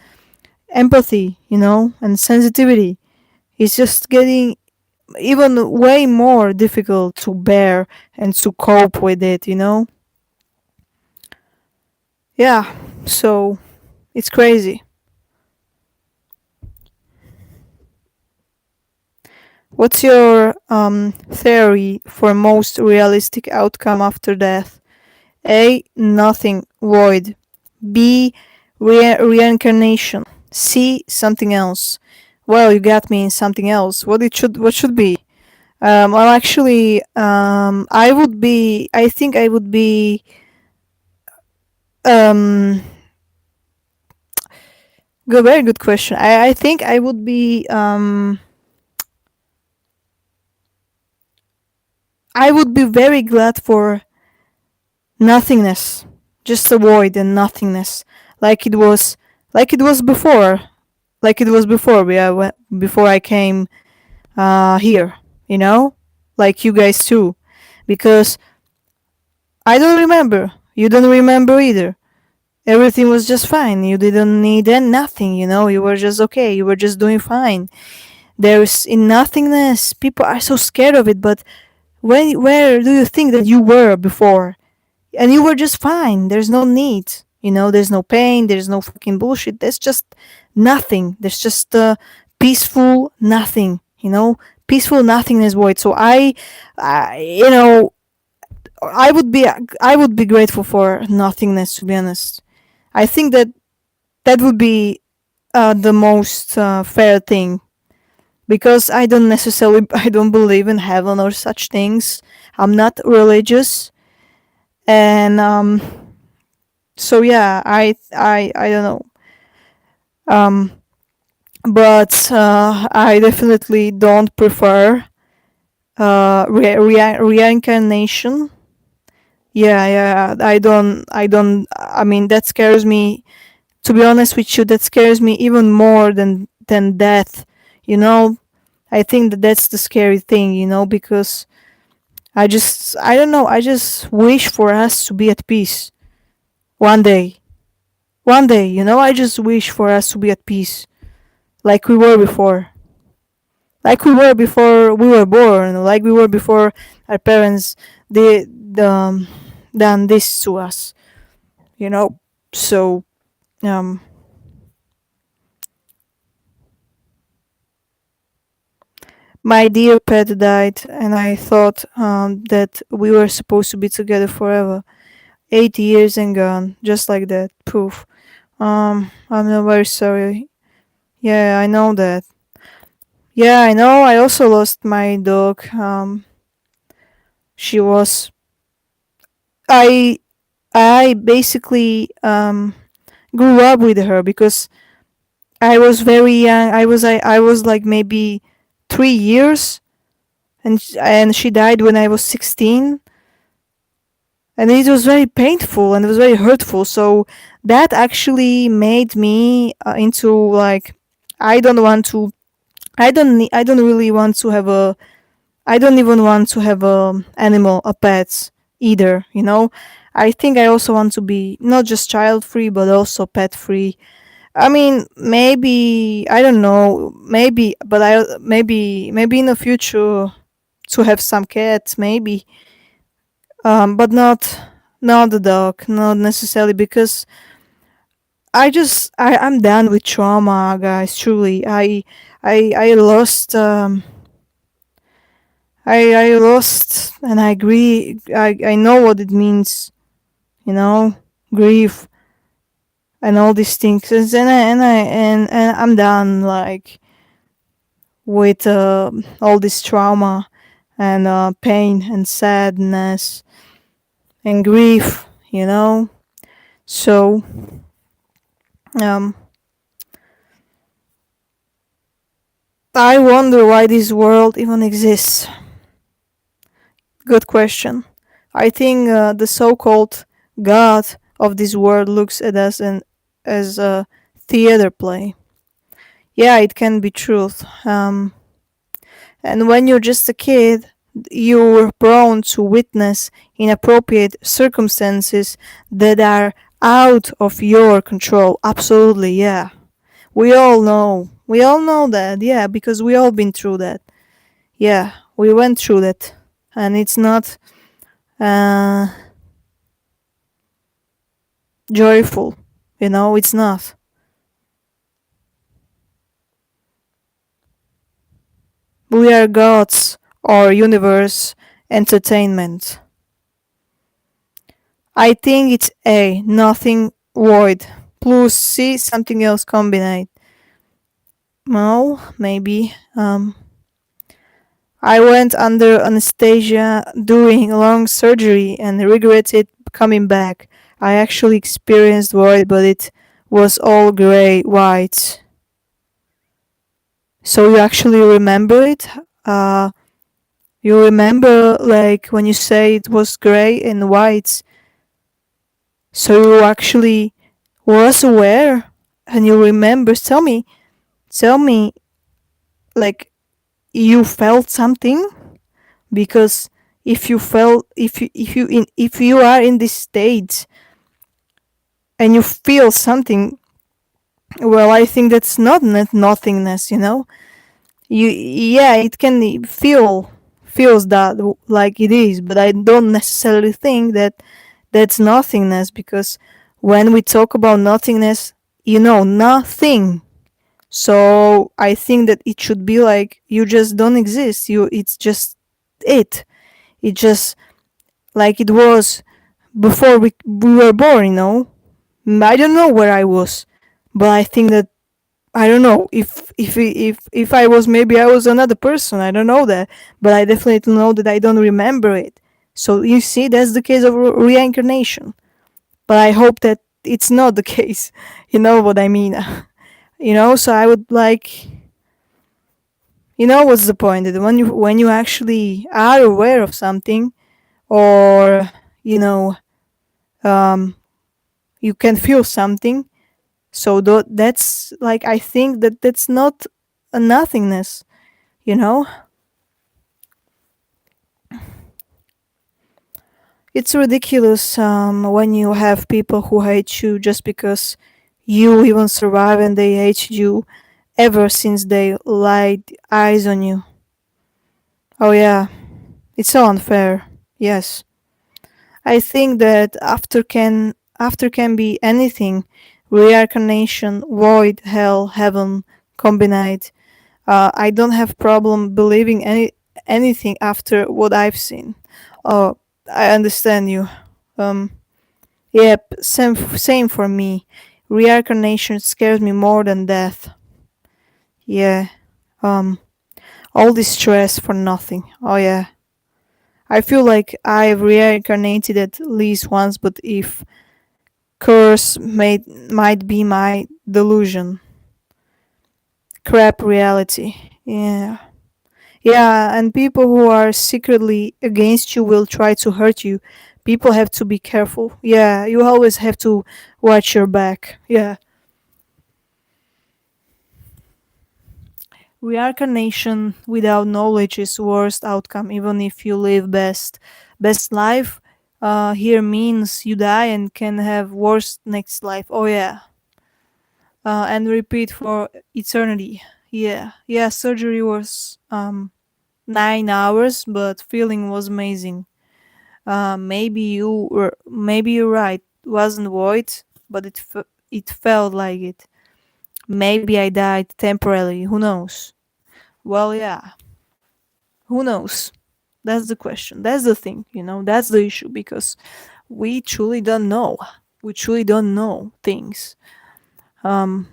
empathy. And sensitivity. It's just getting even way more difficult to bear and to cope with it. Yeah. So it's crazy. What's your theory for most realistic outcome after death? A. Nothing. Void. B. Reincarnation. C. Something else. Well, you got me in something else. What should be? Well, actually, I would be. I think I would be. Um, very good question. I think I would be. I would be very glad for nothingness, just a void and nothingness, like it was, like it was before, like it was before. Yeah, before I came here. Like you guys too, because I don't remember. You don't remember either. Everything was just fine. You didn't need nothing. You were just okay. You were just doing fine. There's in nothingness. People are so scared of it, but where do you think that you were before? And you were just fine. There's no need. There's no pain. There's no fucking bullshit. There's just nothing. There's just peaceful nothing. Peaceful nothingness void. So I, you know, I would be grateful for nothingness. To be honest, I think that that would be the most fair thing because I don't believe in heaven or such things. I'm not religious, and so yeah, I don't know. Um, but I definitely don't prefer reincarnation. Yeah, yeah. I mean, that scares me. To be honest with you, that scares me even more than death. You know, I think that that's the scary thing. Because I don't know. I just wish for us to be at peace one day. One day, I just wish for us to be at peace, like we were before, like we were before we were born, like we were before our parents did done this to us. You know. So, um, my dear pet died, and I thought that we were supposed to be together forever. 8 years and gone, just like that. Poof. I'm not very sorry. Yeah, I know that. Yeah, I know. I also lost my dog. She was. I I basically grew up with her because I was very young. I was like maybe 3 years, and she died when I was 16, and it was very painful and it was very hurtful. So that actually made me into like I don't want to. I don't really want to have I don't even want to have a animal, a pet either. I think I also want to be not just child free, but also pet free. I mean, maybe I don't know, maybe, but I maybe in the future to have some cats, maybe, but not the dog, not necessarily because I'm done with trauma, guys. Truly, I lost I lost, and I agree. I know what it means, you know, grief and all these things, and I'm done like with all this trauma and pain and sadness and grief, you know. So um, I wonder why this world even exists. Good question. I think the so-called God of this world looks at us and as a theater play. Yeah, it can be truth. And when you're just a kid, you're prone to witness inappropriate circumstances that are out of your control. Absolutely, yeah. We all know. We all know that, yeah, because we all been through that. Yeah, we went through that. And it's not uh, joyful. You know, it's not. We are gods or universe entertainment. I think it's A, nothing void. Plus C, something else combined. No, maybe. I went under anesthesia doing long surgery and regretted coming back. I actually experienced void, but it was all gray, white. So you actually remember it? Uh, you remember like when you say it was gray and white. So you actually was aware and you remember. Tell me, like you felt something because if you are in this state and you feel something, well, I think that's not nothingness. You know, you yeah, it can feels that like it is, but I don't necessarily think that that's nothingness because when we talk about nothingness, you know, nothing. So I think that it should be like you just don't exist. It's just it. It just like it was before we were born. You know, I don't know where I was, but I think that I don't know if I was, maybe I was another person. I don't know that, but I definitely know that I don't remember it. So you see, that's the case of reincarnation. But I hope that it's not the case. You know what I mean? You know, so I would like, you know, what's the point? That when you actually are aware of something, or you know, um, you can feel something. So that's like, I think that that's not a nothingness. You know, it's ridiculous when you have people who hate you just because you even survive, and they hate you ever since they laid eyes on you. Oh yeah, it's so unfair. Yes. I think that after can be anything: reincarnation, void, hell, heaven, combined. I don't have problem believing anything after what I've seen. Oh, I understand you. Um, yep, same for me. Reincarnation scares me more than death. Yeah. Um, all this stress for nothing. Oh yeah. I feel like I've reincarnated at least once, but if curse might be my delusion. Crap reality. Yeah. Yeah, and people who are secretly against you will try to hurt you. People have to be careful. Yeah, you always have to watch your back. Yeah. Reincarnation without knowledge is worst outcome, even if you live best life. here means you die and can have worse next life. Oh yeah, and repeat for eternity. Yeah, yeah. Surgery was 9 hours, but feeling was amazing. Maybe you're right. Wasn't void, but it felt like it. Maybe I died temporarily. Who knows? Well, yeah. Who knows? That's the question. That's the thing. That's the issue because we truly don't know. We truly don't know things. Um,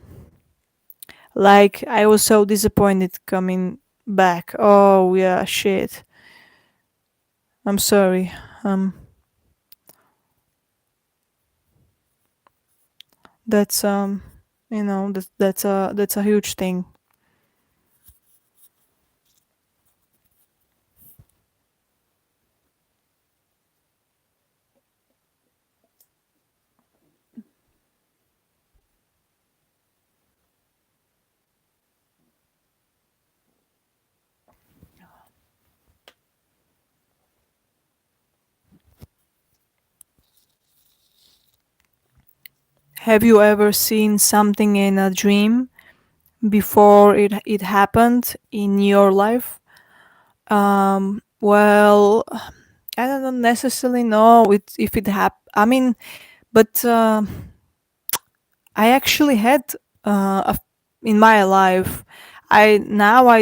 like I was so disappointed coming back. Oh yeah, shit. I'm sorry. Um, that's that's a huge thing. Have you ever seen something in a dream before it happened in your life? Well, I don't necessarily know if it happened. I mean, but I actually had in my life. I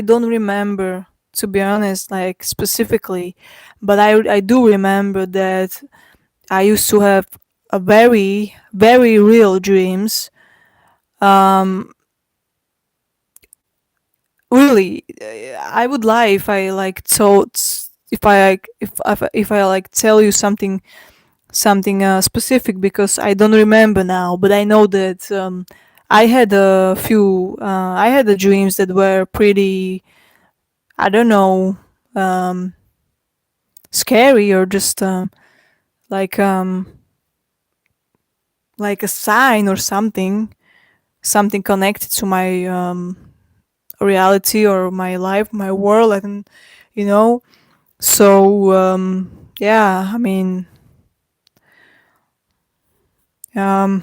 don't remember, to be honest, like specifically, but I do remember that I used to have a very real dreams. Um, really, I would lie if I like told if I like if I like tell you something specific because I don't remember now, but I know that I had the dreams that were pretty, I don't know, um, scary or just like um, like a sign or something connected to my reality or my life, my world, and you know. So yeah, I mean, um,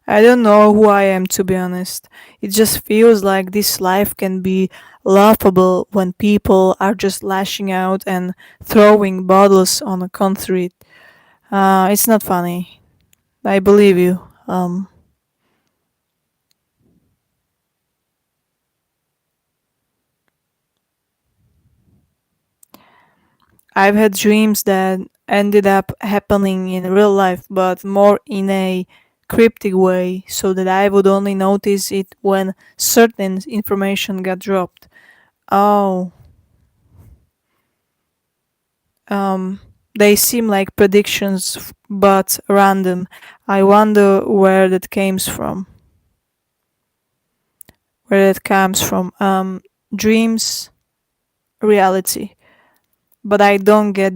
I don't know who I am, to be honest. It just feels like this life can be laughable when people are just lashing out and throwing bottles on a concrete. It's not funny. I believe you. I've had dreams that ended up happening in real life, but more in a cryptic way, so that I would only notice it when certain information got dropped. Oh, Um, they seem like predictions, but random. I wonder where that comes from. Where that comes from. Dreams, reality. But I don't get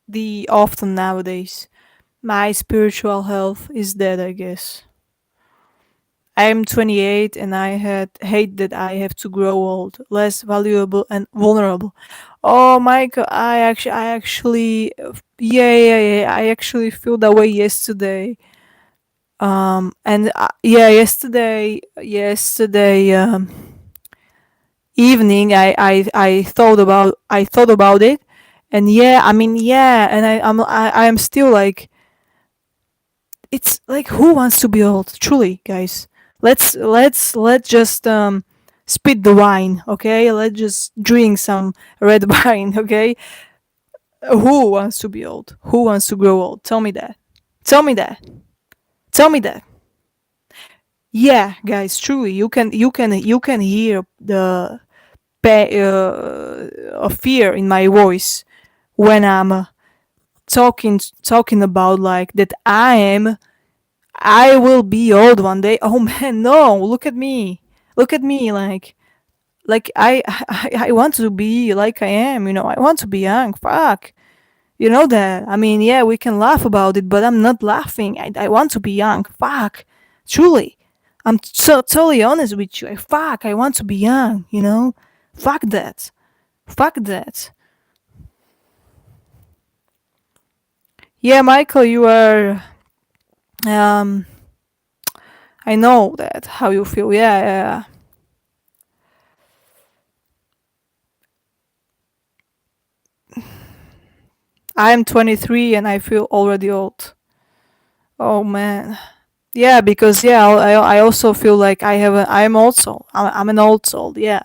the often nowadays. My spiritual health is dead, I guess. I'm 28 and I had hate that I have to grow old, less valuable and vulnerable. Oh my god, yeah, I actually feel that way yesterday. And yeah, yesterday evening, I thought about it, and yeah, I mean, yeah, and I am still like, it's like, who wants to be old? Truly, guys, let's just spit the wine, okay? Let's just drink some red wine, okay? Who wants to be old? Who wants to grow old? Tell me that. Tell me that. Tell me that. Yeah, guys, truly, you can hear the of fear in my voice when I'm talking about like that I will be old one day. Oh man, no! Look at me, like I want to be like I am. I want to be young. Fuck, you know that. I mean, yeah, we can laugh about it, but I'm not laughing. I want to be young. Fuck, truly, I'm so totally honest with you. Fuck, I want to be young. Fuck that. Fuck that. Yeah, Michael, you are. Um, I know that how you feel. Yeah, yeah. I'm 23 and I feel already old. Oh man. Yeah, because yeah, I also feel like I'm an old soul. Yeah.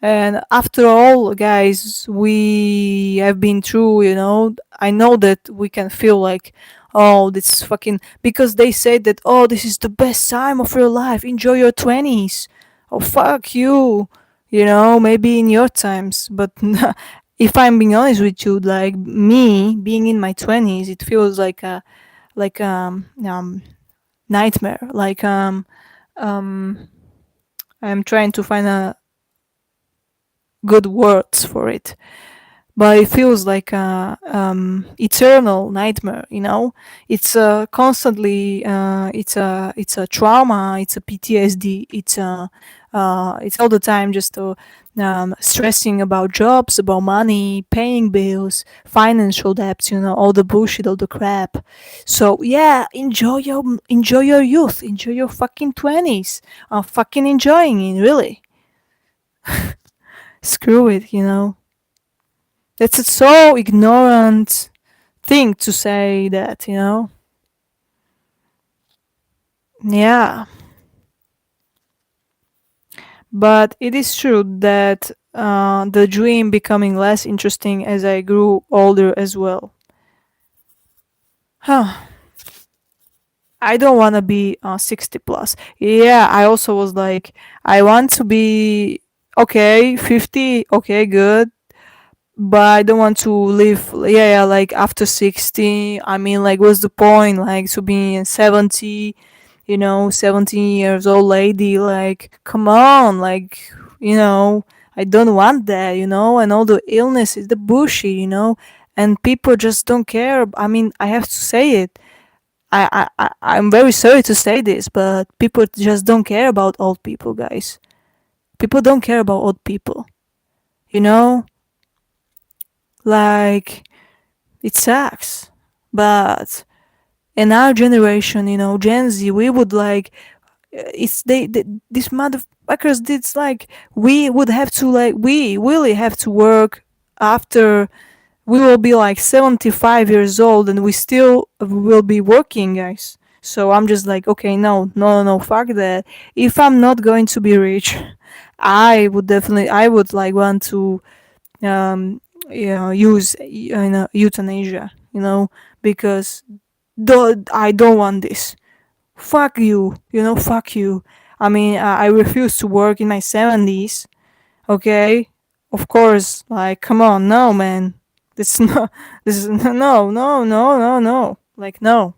And after all, guys, we have been through, I know that we can feel like, oh, this fucking, because they say that, oh, this is the best time of your life. Enjoy your 20s. Oh, fuck you. Maybe in your times. But if I'm being honest with you, like me being in my 20s, it feels like like nightmare. Um, I'm trying to find a good words for it, but it feels like a eternal nightmare. It's constantly it's a trauma, it's a PTSD, it's all the time just stressing about jobs, about money, paying bills, financial debts, all the bullshit, all the crap. So yeah, enjoy your youth, enjoy your fucking 20s. I'm fucking enjoying it, really. Screw it. It's a so ignorant thing to say that. Yeah, but it is true that the dream becoming less interesting as I grew older as well. Huh. I don't want to be 60 plus. Yeah, I also was like, I want to be okay, 50, okay, good. But I don't want to live, yeah, like after 60. I mean, like, what's the point? Like, to be in 70, 17 years old lady, like, come on, like, you know, I don't want that. And all the illnesses, the bullshit. And people just don't care. I mean, I have to say it. I'm very sorry to say this, but people just don't care about old people, guys. People don't care about old people, you know? Like, it sucks. But in our generation, Gen Z, we would like it's they these motherfuckers did like we would have to like we really have to work after we will be like 75 years old and we still will be working, guys. So I'm just like, okay, no, no, no, no, fuck that. If I'm not going to be rich, I would like want to um use euthanasia, because I don't want this. Fuck you, fuck you. I mean, I refuse to work in my 70s, okay? Of course, like, come on, no, man. This is not, this is, no, no, no, no, no. Like, no.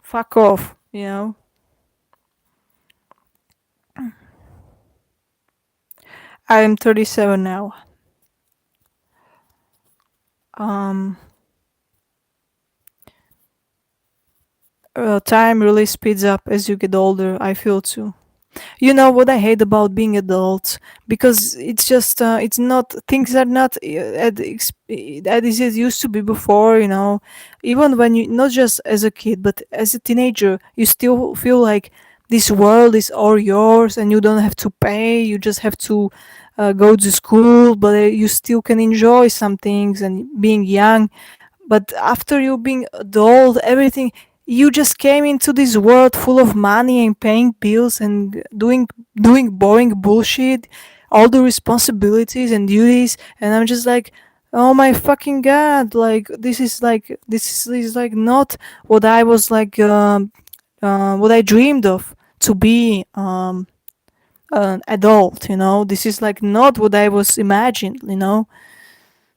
Fuck off. I'm 37 now. Um, Time really speeds up as you get older, I feel too. You know what I hate about being adult, because it's just it's not, things are not as it used to be before. Even when you, not just as a kid but as a teenager, you still feel like this world is all yours and you don't have to pay, you just have to go to school, but you still can enjoy some things and being young. But after you being adult, everything, you just came into this world full of money and paying bills and doing boring bullshit, all the responsibilities and duties, and I'm just like, oh my fucking god, like this is like not what I was like what I dreamed of to be an adult. This is like not what I was imagined.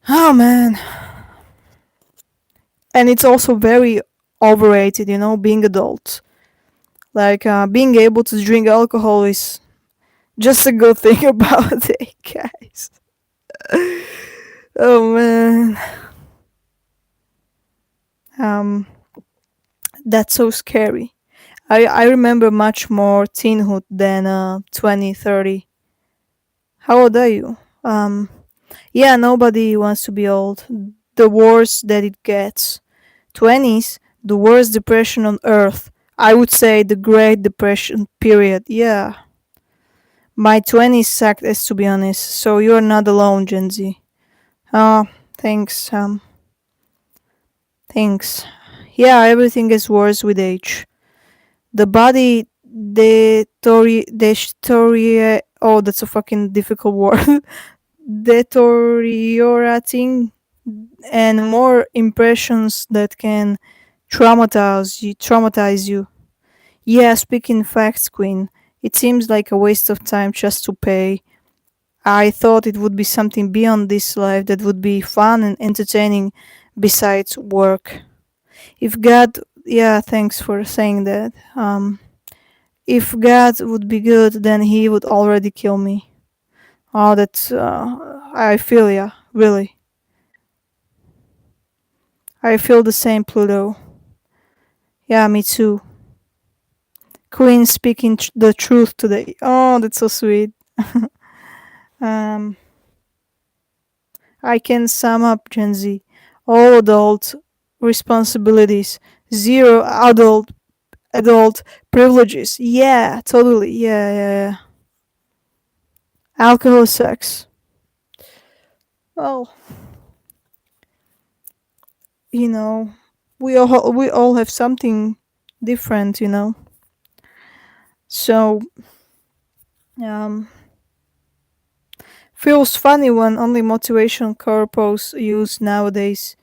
Oh man. And it's also very overrated, being adult. Like being able to drink alcohol is just a good thing about it, guys. Oh man. um that's so scary. I remember much more teenhood than 20, 30. How old are you? Um, yeah, nobody wants to be old. The worse that it gets. 20s, the worst depression on earth. I would say the Great Depression period. Yeah. My 20s sucked, as to be honest, so you're not alone, Gen Z. Oh, thanks, thanks. Yeah, everything gets worse with age. The body oh, that's a fucking difficult word. Deteriorating, and more impressions that can traumatize you. Yeah, speaking facts, Queen. It seems like a waste of time just to pay. I thought it would be something beyond this life that would be fun and entertaining besides work. If God, yeah, thanks for saying that. If God would be good, then He would already kill me. Oh, that's, I feel ya, really. I feel the same, Pluto. Yeah, me too. Queen speaking the truth today. Oh, that's so sweet. um, I can sum up Gen Z. All adult responsibilities, zero adult privileges. Yeah, totally. Yeah, yeah, yeah. Alcohol sucks. Well, you know, we all have something different, you know. So, um, feels funny when only motivation corpos use nowadays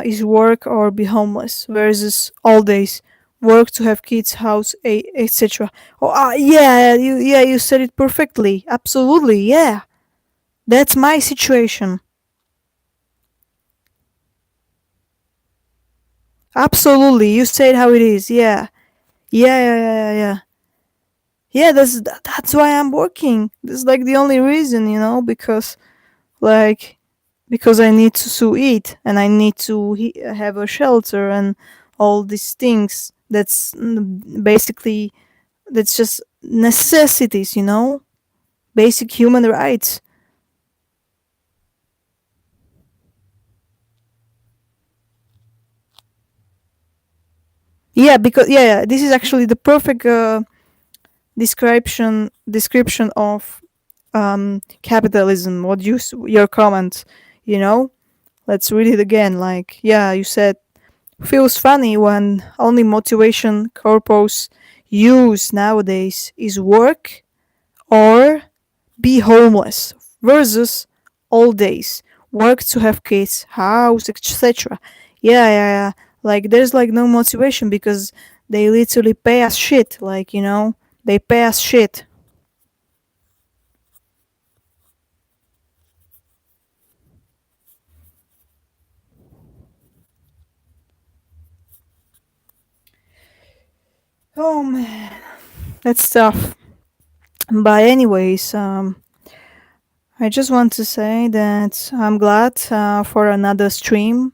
is work or be homeless, versus all days work to have kids, house, etc. Oh, yeah, you said it perfectly. Absolutely, yeah. That's my situation. Absolutely, you said how it is. Yeah, yeah, yeah, yeah, yeah. Yeah, yeah, that's why I'm working. That's like the only reason, because like because I need to eat and I need to have a shelter and all these things. Basically that's just necessities, basic human rights. Yeah, because yeah, this is actually the perfect description of capitalism. Your comment, you know. Let's read it again. Like, yeah, you said feels funny when only motivation corpos use nowadays is work or be homeless, versus all days work to have kids, house, etc. Yeah, yeah, yeah. Like there's like no motivation because they literally pay us shit. Like, they pay us shit. Oh man, that's tough. But anyways, I just want to say that I'm glad for another stream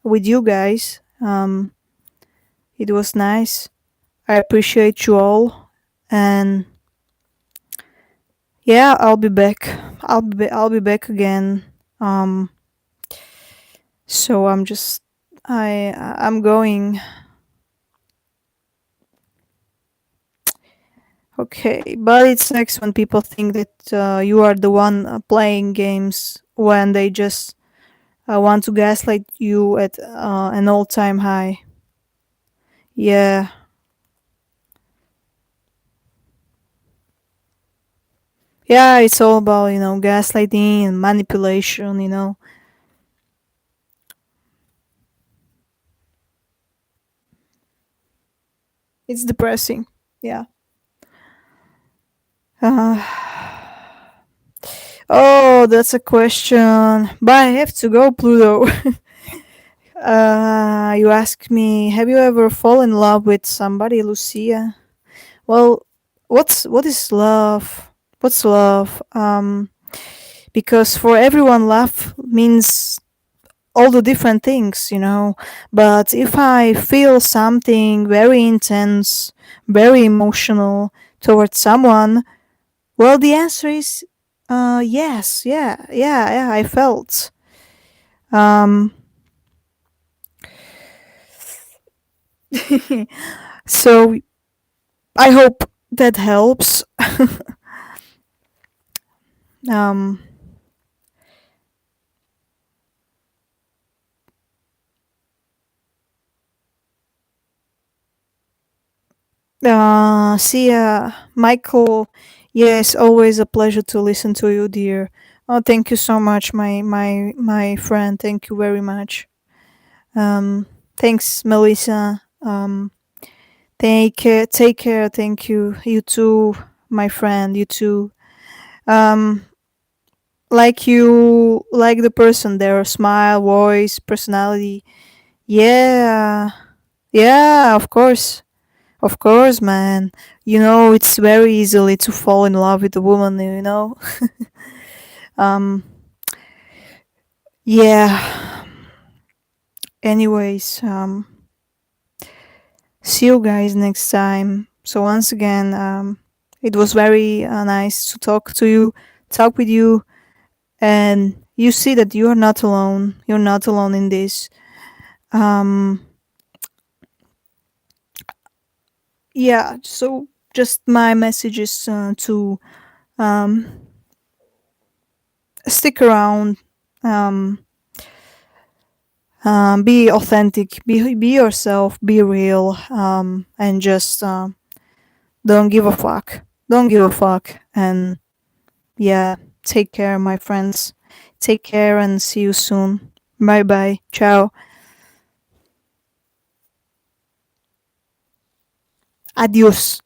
with you guys. It was nice. I appreciate you all, and yeah, I'll be back. I'll be back again. Um, so I'm going. Okay, but it's next when people think that you are the one playing games when they just want to gaslight you at an all-time high. Yeah, yeah, it's all about gaslighting and manipulation. It's depressing. Yeah. Uh, oh, that's a question. But I have to go, Pluto. You ask me, have you ever fallen in love with somebody, Lucia? Well, what is love? What's love? Because for everyone, love means all the different things. But if I feel something very intense, very emotional towards someone, well, the answer is Yes, yeah, yeah, yeah. I felt. Um, so I hope that helps. Um, See, Michael. Yes, always a pleasure to listen to you, dear. Oh, thank you so much, my friend. Thank you very much. Thanks, Melissa. Take care. Thank you. You too, my friend. You too. Um, like you, like the person there, smile, voice, personality. Yeah, yeah. Of course, man. You know, it's very easily to fall in love with a woman. You know. Um. Yeah. Anyways. See you guys next time. So once again, it was very nice to talk with you, and you see that you are not alone. You're not alone in this. Um, yeah. So just my message is to um, stick around, um, be authentic, be yourself, be real, and just don't give a fuck. Don't give a fuck, and yeah, take care, my friends. Take care and see you soon. Bye bye. Ciao. Adios.